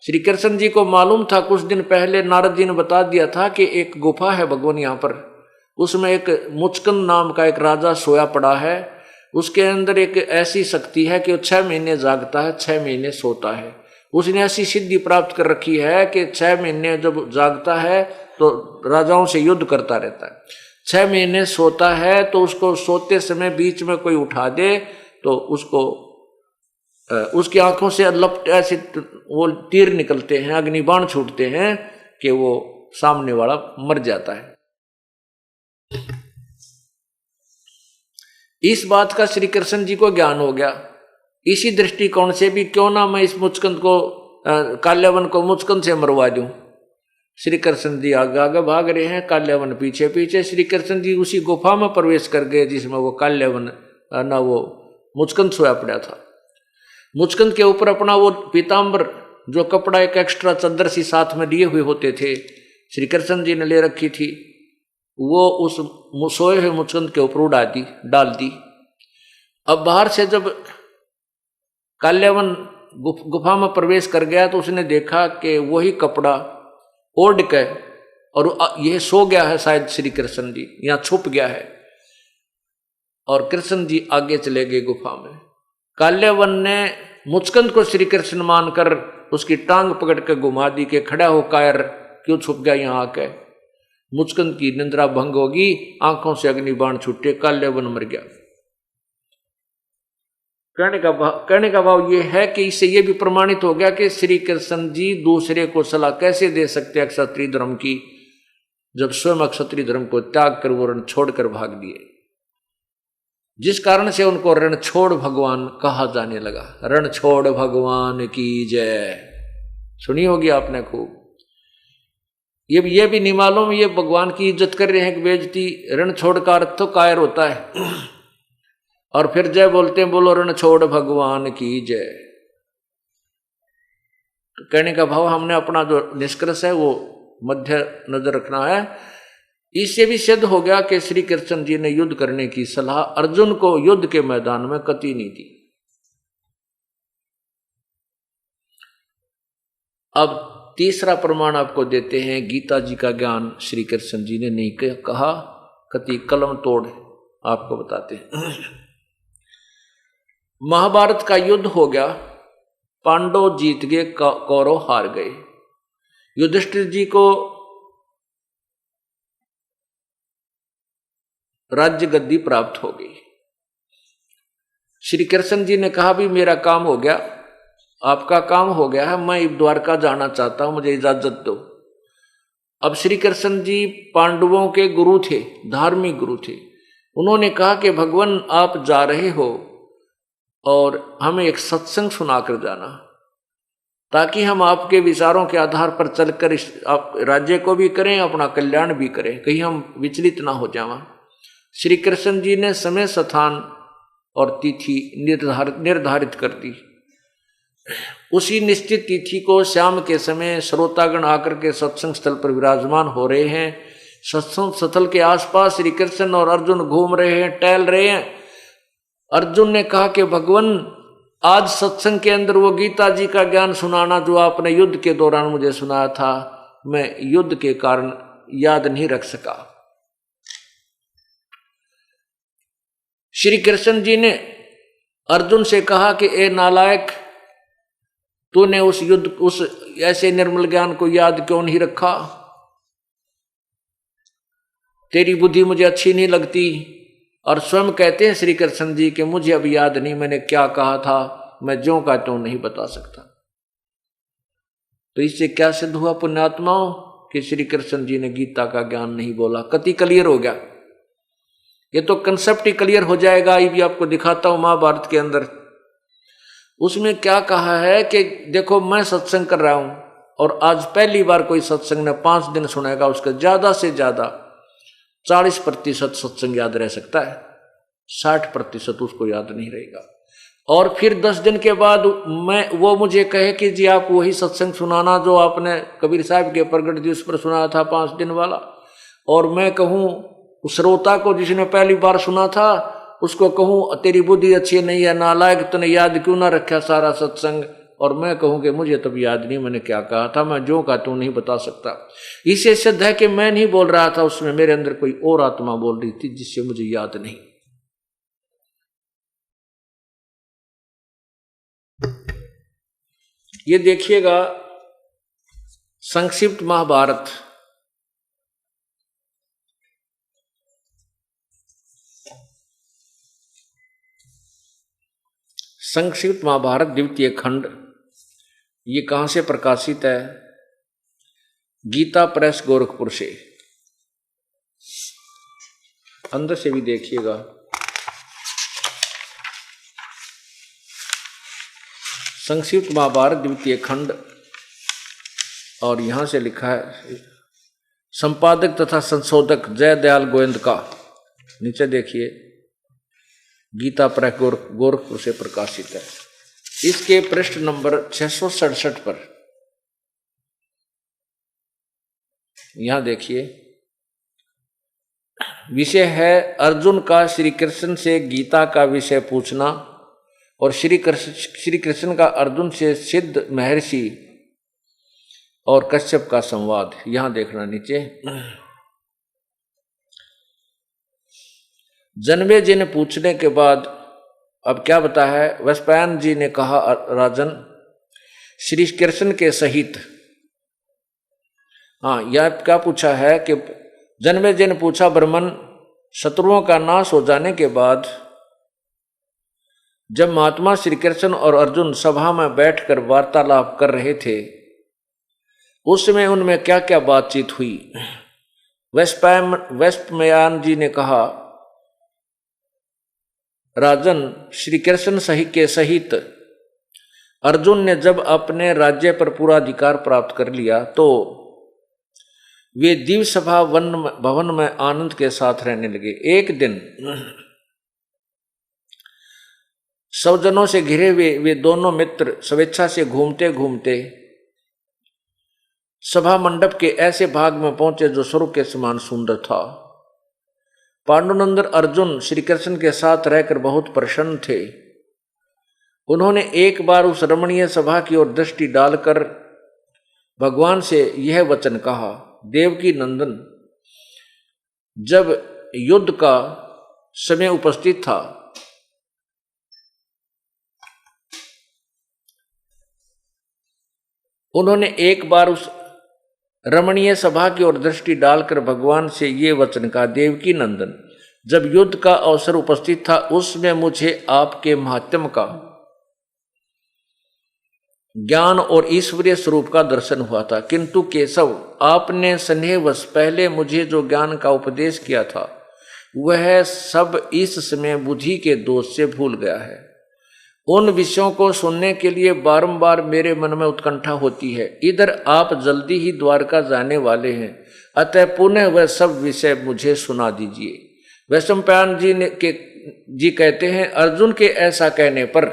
B: श्री कृष्ण जी को मालूम था, कुछ दिन पहले नारद जी ने बता दिया था कि एक गुफा है भगवान यहाँ पर, उसमें एक मुचकंद नाम का एक राजा सोया पड़ा है, उसके अंदर एक ऐसी शक्ति है कि वो 6 महीने जागता है, 6 महीने सोता है। उसने ऐसी सिद्धि प्राप्त कर रखी है कि 6 महीने जब जागता है तो राजाओं से युद्ध करता रहता है, 6 महीने सोता है तो उसको सोते समय बीच में कोई उठा दे तो उसको उसकी आंखों से लपट ऐसे वो तीर निकलते हैं, अग्निबाण छूटते हैं कि वो सामने वाला मर जाता है। इस बात का श्री कृष्ण जी को ज्ञान हो गया। इसी दृष्टिकोण से भी क्यों ना मैं इस मुचकंद को, काल्यावन को मुचकंद से मरवा दूं। श्री कृष्ण जी आगे आगे भाग रहे हैं, काल्यावन पीछे पीछे। श्री कृष्ण जी उसी गुफा में प्रवेश कर गए जिसमें वो काल्यावन ना वो मुचकंद सोया पड़ा था। मुचकंद के ऊपर अपना वो पीताम्बर, जो कपड़ा एक एक्स्ट्रा चद्दर सी साथ में लिए हुए होते थे, श्री कृष्ण जी ने ले रखी थी, वो उस सोए हुए मुचकंद के ऊपर डाल दी। अब बाहर से जब काल्यावन गुफा में प्रवेश कर गया तो उसने देखा कि वही कपड़ा ओढ़ के और यह सो गया है, शायद श्री कृष्ण जी यहाँ छुप गया है। और कृष्ण जी आगे चले गए गुफा में। काल्यावन ने मुचकंद को श्री कृष्ण मानकर उसकी टांग पकड़ के घुमा दी कि खड़ा हो कायर, क्यों छुप गया यहाँ आके। मुचकंद की निंद्रा भंग होगी, आंखों से अग्निबाण छूटे, काल्यावन मर गया। कहने का भाव ये है कि इससे ये भी प्रमाणित हो गया कि श्री कृष्ण जी दूसरे को सलाह कैसे दे सकते हैं क्षत्रिय धर्म की, जब स्वयं क्षत्रिय धर्म को त्याग कर वो रण छोड़कर भाग दिए, जिस कारण से उनको रणछोड़ भगवान कहा जाने लगा। रणछोड़ भगवान की जय, सुनी होगी आपने खूब। ये भी नहीं मालूम ये भगवान की इज्जत कर रहे हैं कि बेइज्जती। रणछोड़ का अर्थ तो कायर होता है, और फिर जय बोलते हैं, बोलो रणछोड़ भगवान की जय। तो कहने का भाव हमने अपना जो निष्कर्ष है वो मध्य नजर रखना है। इससे भी सिद्ध हो गया कि श्री कृष्ण जी ने युद्ध करने की सलाह अर्जुन को युद्ध के मैदान में कतई नहीं दी। अब तीसरा प्रमाण आपको देते हैं, गीता जी का ज्ञान श्री कृष्ण जी ने नहीं कहा, कति कलम तोड़ आपको बताते हैं। महाभारत का युद्ध हो गया, पांडव जीत गए, कौरव हार गए। युधिष्ठिर जी को राज्य गद्दी प्राप्त हो गई। श्री कृष्ण जी ने कहा भी मेरा काम हो गया, आपका काम हो गया है, मैं द्वारका जाना चाहता हूं, मुझे इजाजत दो। अब श्री कृष्ण जी पांडवों के गुरु थे, धार्मिक गुरु थे। उन्होंने कहा कि भगवान आप जा रहे हो और हमें एक सत्संग सुनाकर जाना, ताकि हम आपके विचारों के आधार पर चलकर आप राज्य को भी करें, अपना कल्याण भी करें, कहीं हम विचलित ना हो जाएं। श्री कृष्ण जी ने समय, स्थान और तिथि निर्धारित कर दी। उसी निश्चित तिथि को शाम के समय श्रोतागण आकर के सत्संग स्थल पर विराजमान हो रहे हैं। सत्संग स्थल के आसपास श्री कृष्ण और अर्जुन घूम रहे हैं, टहल रहे हैं। अर्जुन ने कहा कि भगवान आज सत्संग के अंदर वो गीता जी का ज्ञान सुनाना जो आपने युद्ध के दौरान मुझे सुनाया था, मैं युद्ध के कारण याद नहीं रख सका। श्री कृष्ण जी ने अर्जुन से कहा कि ए नालायक, तूने उस ऐसे निर्मल ज्ञान को याद क्यों नहीं रखा? तेरी बुद्धि मुझे अच्छी नहीं लगती। और स्वयं कहते हैं श्री कृष्ण जी कि मुझे अब याद नहीं मैंने क्या कहा था, मैं ज्यों का त्यों नहीं बता सकता। तो इससे क्या सिद्ध हुआ पुण्यात्माओं कि श्री कृष्ण जी ने गीता का ज्ञान नहीं बोला। कति क्लियर हो गया, ये तो कंसेप्ट ही क्लियर हो जाएगा। ये भी आपको दिखाता हूं महाभारत के अंदर। उसमें क्या कहा है कि देखो मैं सत्संग कर रहा हूं और आज पहली बार कोई सत्संग ने 5 दिन सुनेगा, उसका ज्यादा से ज्यादा 40% सत्संग याद रह सकता है, 60% उसको याद नहीं रहेगा। और फिर 10 दिन के बाद वो मुझे कहे कि जी आप वही सत्संग सुनाना जो आपने कबीर साहब के प्रगट दिवस पर सुनाया था 5 दिन वाला। और मैं कहूँ उस श्रोता को जिसने पहली बार सुना था, उसको कहूँ तेरी बुद्धि अच्छी नहीं है नालायक, तूने याद क्यों ना रखा सारा सत्संग। और मैं कहूँ कि मुझे तब याद नहीं मैंने क्या कहा था, मैं जो का तू नहीं बता सकता। इससे सिद्ध है कि मैं नहीं बोल रहा था, उसमें मेरे अंदर कोई और आत्मा बोल रही थी जिससे मुझे याद नहीं। ये देखिएगा संक्षिप्त महाभारत, संक्षिप्त महाभारत द्वितीय खंड। ये कहां से प्रकाशित है? गीता प्रेस गोरखपुर से। अंदर से भी देखिएगा। संक्षिप्त महाभारत द्वितीय खंड, और यहां से लिखा है संपादक तथा संशोधक जय दयाल गोविंद का। नीचे देखिए गीता प्रेस गोरखपुर से प्रकाशित है। इसके पृष्ठ नंबर 667 पर यहां देखिए, विषय है अर्जुन का श्री कृष्ण से गीता का विषय पूछना और श्री कृष्ण का अर्जुन से सिद्ध महर्षि और कश्यप का संवाद। यहां देखना नीचे, जन्मे जी ने पूछने के बाद अब क्या बता है? वैशंपायन जी ने कहा राजन श्री कृष्ण के सहित। हाँ, यह क्या पूछा है कि जन्मे जी ने पूछा ब्राह्मण, शत्रुओं का नाश हो जाने के बाद जब महात्मा श्री कृष्ण और अर्जुन सभा में बैठकर वार्तालाप कर रहे थे, उस समय उनमें क्या क्या बातचीत हुई? वैशंपायन जी ने कहा राजन, श्री कृष्ण के सहित अर्जुन ने जब अपने राज्य पर पूरा अधिकार प्राप्त कर लिया तो वे दिव्य सभा वन भवन में आनंद के साथ रहने लगे। एक दिन सब जनों से घिरे हुए वे दोनों मित्र स्वेच्छा से घूमते घूमते सभा मंडप के ऐसे भाग में पहुंचे जो स्वर्ग के समान सुंदर था। पांडुनंदन अर्जुन श्री कृष्ण के साथ रहकर बहुत प्रसन्न थे। उन्होंने एक बार उस रमणीय सभा की ओर दृष्टि डालकर भगवान से यह वचन कहा, देवकी नंदन, जब युद्ध का समय उपस्थित था उन्होंने एक बार उस रमणीय सभा की ओर दृष्टि डालकर भगवान से ये वचन कहा, देवकी नंदन, जब युद्ध का अवसर उपस्थित था उसमें मुझे आपके महात्म्य का ज्ञान और ईश्वरीय स्वरूप का दर्शन हुआ था, किंतु केशव, आपने स्नेहवश पहले मुझे जो ज्ञान का उपदेश किया था वह सब इस समय बुद्धि के दोष से भूल गया है। उन विषयों को सुनने के लिए बारंबार मेरे मन में उत्कंठा होती है। इधर आप जल्दी ही द्वारका जाने वाले हैं, अतः पुनः वह सब विषय मुझे सुना दीजिए। वैशंपायन जी कहते हैं, अर्जुन के ऐसा कहने पर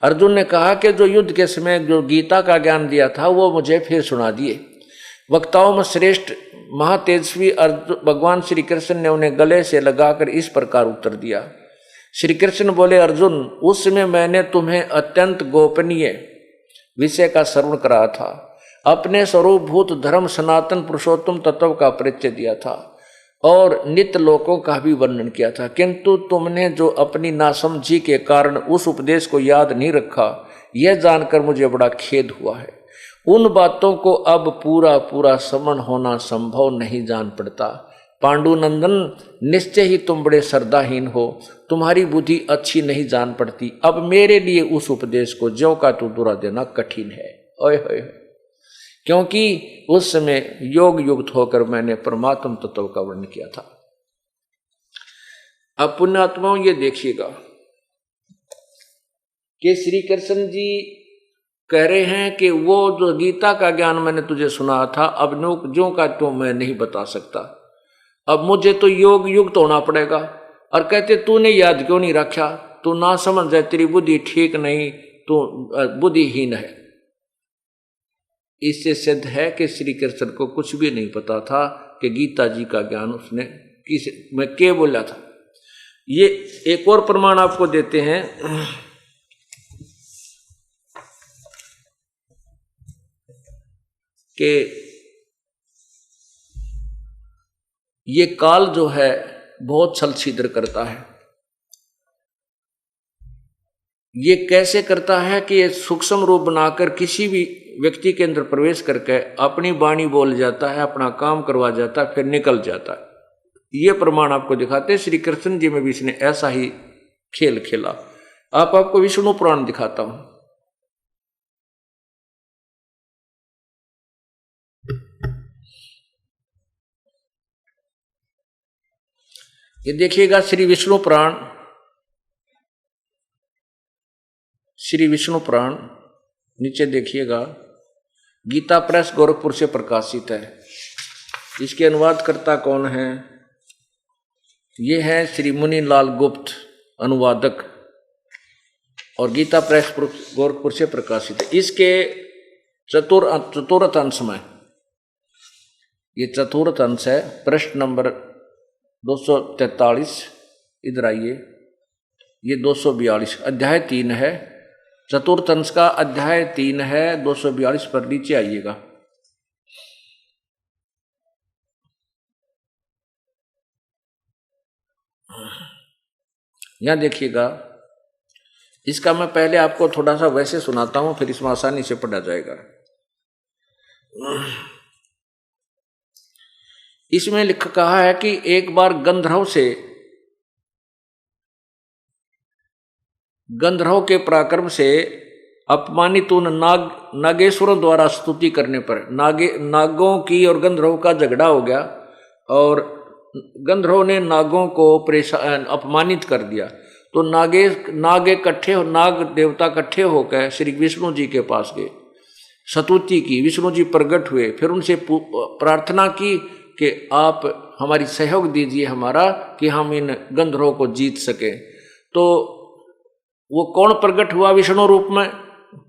B: अर्जुन ने कहा कि जो युद्ध के समय जो गीता का ज्ञान दिया था वो मुझे फिर सुना दिए। वक्ताओं में श्रेष्ठ महातेजस्वी भगवान श्री कृष्ण ने उन्हें गले से लगाकर इस प्रकार उत्तर दिया। श्री कृष्ण बोले, अर्जुन, उस समय मैंने तुम्हें अत्यंत गोपनीय विषय का श्रवण कराया था, अपने स्वरूपभूत धर्म सनातन पुरुषोत्तम तत्व का परिचय दिया था और नित्य लोकों का भी वर्णन किया था, किंतु तुमने जो अपनी नासमझी के कारण उस उपदेश को याद नहीं रखा, यह जानकर मुझे बड़ा खेद हुआ है। उन बातों को अब पूरा पूरा समझ होना संभव नहीं जान पड़ता। पांडुनंदन, निश्चय ही तुम बड़े श्रद्धाहीन हो, तुम्हारी बुद्धि अच्छी नहीं जान पड़ती। अब मेरे लिए उस उपदेश को ज्यों का त्यों दोहरा देना कठिन है। ओए होए, क्योंकि उस समय योग युक्त होकर मैंने परमात्म तत्व का वर्णन किया था। अब पुण्यात्माओं ये देखिएगा कि श्री कृष्ण जी कह रहे हैं कि वो जो गीता का ज्ञान मैंने तुझे सुनाया था अब ज्यों का त्यों मैं नहीं बता सकता, अब मुझे तो योग युक्त होना पड़ेगा। और कहते तूने याद क्यों नहीं रखा, तू ना समझ है, तेरी बुद्धि ठीक नहीं, तू बुद्धिहीन है। इससे सिद्ध है कि श्री कृष्ण को कुछ भी नहीं पता था कि गीता जी का ज्ञान उसने मैं क्या बोला था। ये एक और प्रमाण आपको देते हैं कि ये काल जो है बहुत छल छिद्र करता है। ये कैसे करता है कि ये सूक्ष्म रूप बनाकर किसी भी व्यक्ति के अंदर प्रवेश करके अपनी वाणी बोल जाता है, अपना काम करवा जाता है, फिर निकल जाता है। ये प्रमाण आपको दिखाते हैं श्री कृष्ण जी में भी इसने ऐसा ही खेल खेला। आपको विष्णु पुराण दिखाता हूं। ये देखिएगा श्री विष्णु पुराण नीचे देखिएगा, गीता प्रेस गोरखपुर से प्रकाशित है। इसके अनुवादकर्ता कौन है? ये है श्री मुनीलाल गुप्त अनुवादक और गीता प्रेस गोरखपुर से प्रकाशित है। इसके चतुर्थ अंश में, ये चतुर्थ अंश है, पृष्ठ नंबर 243, इधर आइए, ये 242 अध्याय 3 है, चतुर्थ अंश का अध्याय 3 है, 242 पर नीचे आइएगा। यहां देखिएगा, इसका मैं पहले आपको थोड़ा सा वैसे सुनाता हूं, फिर इसमें आसानी से पढ़ा जाएगा। इसमें कहा है कि एक बार गंधर्व के पराक्रम से अपमानित उन नागेश्वरों द्वारा स्तुति करने पर नागों की और गंधर्व का झगड़ा हो गया और गंधर्व ने नागों को अपमानित कर दिया। तो नाग देवता इकट्ठे होकर श्री विष्णु जी के पास गए, स्तुति की, विष्णु जी प्रकट हुए, फिर उनसे प्रार्थना की कि आप हमारी सहयोग दीजिए हमारा, कि हम इन गंधर्वों को जीत सके। तो वो कौन प्रकट हुआ विष्णु रूप में?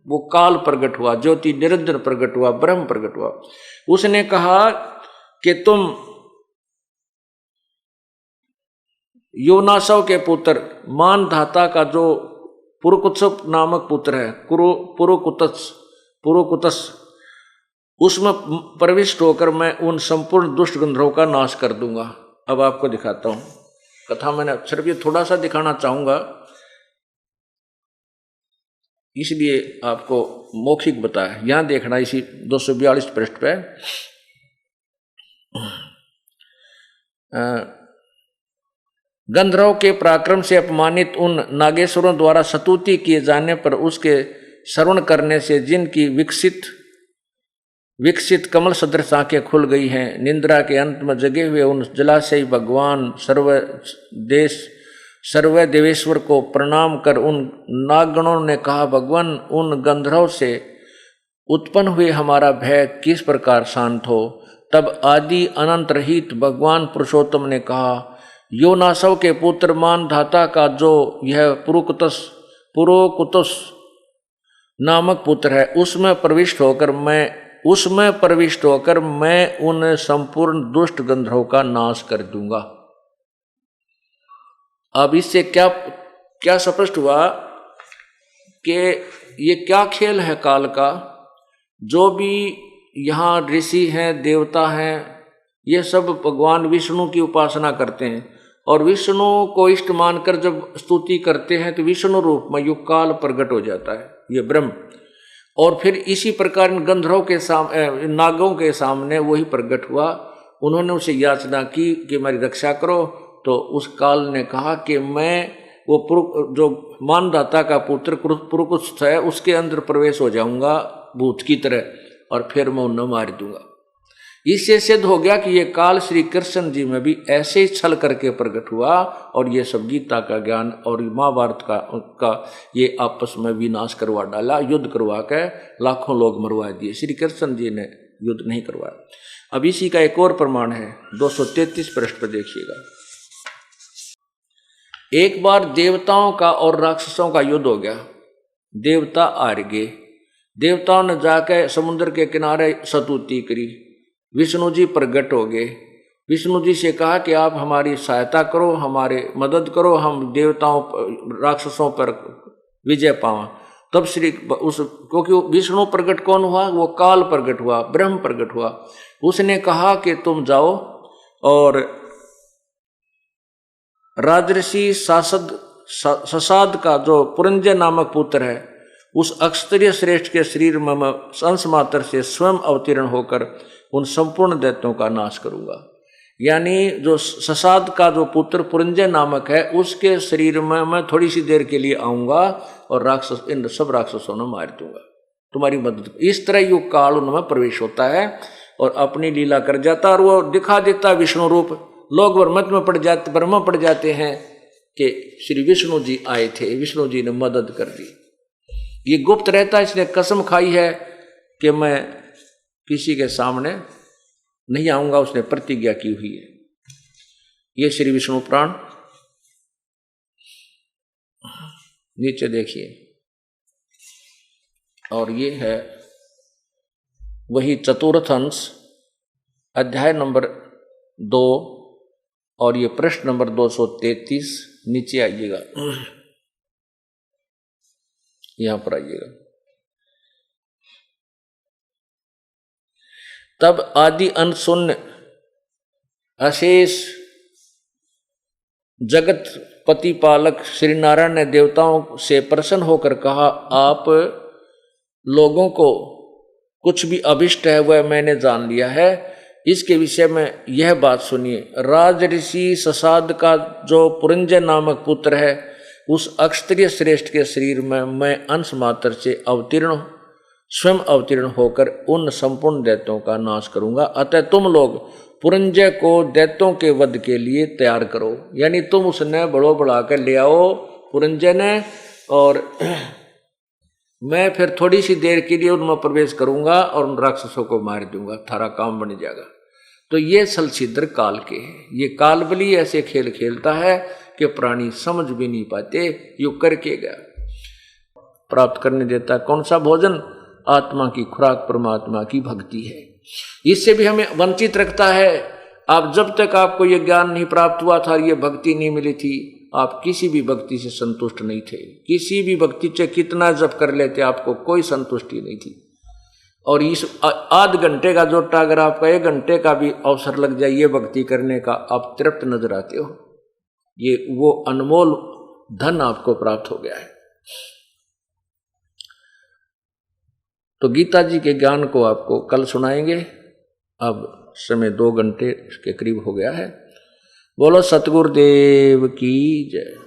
B: वो काल प्रकट हुआ, ज्योति निरंजन प्रकट हुआ, ब्रह्म प्रकट हुआ। उसने कहा कि तुम योनासव के पुत्र मानधाता का जो पुरुकुत्स नामक पुत्र है, पुरुकुतस, उसमें प्रविष्ट होकर मैं उन संपूर्ण दुष्ट गंधर्वों का नाश कर दूंगा। अब आपको दिखाता हूं कथा, मैंने सिर्फ ये थोड़ा सा दिखाना चाहूंगा। इसलिए आपको मौखिक बताया। यहां देखना इसी 242 पृष्ठ पे गंधर्व के पराक्रम से अपमानित उन नागेश्वरों द्वारा स्तुति किए जाने पर उसके श्रवण करने से जिनकी विकसित कमल सदृश आंखें खुल गई हैं, निंद्रा के अंत में जगे हुए उन जलाशयी भगवान सर्व देवेश्वर को प्रणाम कर उन नागगणों ने कहा, भगवान उन गंधर्व से उत्पन्न हुए हमारा भय किस प्रकार शांत हो। तब आदि अनंत रहित भगवान पुरुषोत्तम ने कहा, योनासव के पुत्र मानधाता का जो यह पुरोकुतस नामक पुत्र है, उसमें प्रविष्ट होकर मैं उन संपूर्ण दुष्ट गंधर्वों का नाश कर दूंगा। अब इससे क्या स्पष्ट हुआ कि ये क्या खेल है काल का। जो भी यहाँ ऋषि हैं, देवता हैं, ये सब भगवान विष्णु की उपासना करते हैं और विष्णु को इष्ट मानकर जब स्तुति करते हैं तो विष्णु रूप में युग काल प्रकट हो जाता है, ये ब्रह्म। और फिर इसी प्रकार गंधर्वों के सामने, नागों के सामने वही प्रकट हुआ। उन्होंने उसे याचना की कि मेरी रक्षा करो, तो उस काल ने कहा कि मैं वो जो मानधाता का पुत्र पुरुकुत्स है उसके अंदर प्रवेश हो जाऊंगा भूत की तरह और फिर मैं उन्हें मार दूंगा। इससे सिद्ध हो गया कि ये काल श्री कृष्ण जी में भी ऐसे ही छल करके प्रकट हुआ और ये सब गीता का ज्ञान और महाभारत का ये आपस में विनाश करवा डाला, युद्ध करवा के लाखों लोग मरवा दिए। श्री कृष्ण जी ने युद्ध नहीं करवाया। अब इसी का एक और प्रमाण है, 233 पृष्ठ पर देखिएगा। एक बार देवताओं का और राक्षसों का युद्ध हो गया, देवता हार गए। देवताओं ने जाकर समुद्र के किनारे स्तुति करी, विष्णु जी प्रकट हो गए। विष्णु जी से कहा कि आप हमारी सहायता करो, हमारे मदद करो, हम देवताओं राक्षसों पर विजय पावा। तब क्योंकि विष्णु प्रकट कौन हुआ, वो काल प्रकट हुआ, ब्रह्म प्रकट हुआ। उसने कहा कि तुम जाओ और राजऋषि ससाद का जो पुरंजय नामक पुत्र है, उस अक्षत्रिय श्रेष्ठ के शरीर में अंश मात्र से स्वयं अवतीर्ण होकर उन संपूर्ण दैत्यों का नाश करूंगा। यानी जो ससाद का जो पुत्र पुरंजय नामक है, उसके शरीर में मैं थोड़ी सी देर के लिए आऊंगा और इन सब राक्षसों ने मार दूंगा, तुम्हारी मदद। इस तरह युग काल उनमें प्रवेश होता है और अपनी लीला कर जाता और वो दिखा देता विष्णु रूप। लोग भ्रम पड़ जाते हैं कि श्री विष्णु जी आए थे, विष्णु जी ने मदद कर दी। ये गुप्त रहता है, इसने कसम खाई है कि मैं किसी के सामने नहीं आऊंगा, उसने प्रतिज्ञा की हुई है। ये श्री विष्णु पुराण नीचे देखिए, और ये है वही चतुर्थ अंश, अध्याय नंबर 2 और ये प्रश्न नंबर 233। नीचे आइएगा, यहां पर आइएगा। तब आदि अंत शून्य अशेष जगत पतिपालक श्री नारायण ने देवताओं से प्रसन्न होकर कहा, आप लोगों को कुछ भी अभिष्ट है वह मैंने जान लिया है। इसके विषय में यह बात सुनिए। राज ऋषि ससाद का जो पुरंजय नामक पुत्र है, उस अक्षत्रिय श्रेष्ठ के शरीर में मैं अंश मात्र से स्वयं अवतीर्ण होकर उन संपूर्ण दैत्यों का नाश करूंगा। अतः तुम लोग पुरंजय को दैत्यों के वध के लिए तैयार करो। यानी तुम उसने बड़ो बढ़ा कर ले आओ पुरंजय ने, और मैं फिर थोड़ी सी देर के लिए उनमें प्रवेश करूंगा और उन राक्षसों को मार दूंगा, थारा काम बन जाएगा। तो ये सलछिद्र काल के हैं। ये कालबली ऐसे खेल खेलता है कि प्राणी समझ भी नहीं पाते। युग करके गया प्राप्त करने देता कौन सा भोजन? आत्मा की खुराक परमात्मा की भक्ति है। इससे भी हमें वंचित रखता है। आप जब तक आपको ये ज्ञान नहीं प्राप्त हुआ था, ये भक्ति नहीं मिली थी, आप किसी भी भक्ति से संतुष्ट नहीं थे। किसी भी भक्ति से कितना जप कर लेते, आपको कोई संतुष्टि नहीं थी। और इस आध घंटे का जोटा अगर आपका 1 घंटे का भी अवसर लग जाए ये भक्ति करने का, आप तृप्त नजर आते हो। ये वो अनमोल धन आपको प्राप्त हो गया है। तो गीता जी के ज्ञान को आपको कल सुनाएंगे। अब समय 2 घंटे के करीब हो गया है। बोलो सतगुरुदेव की जय।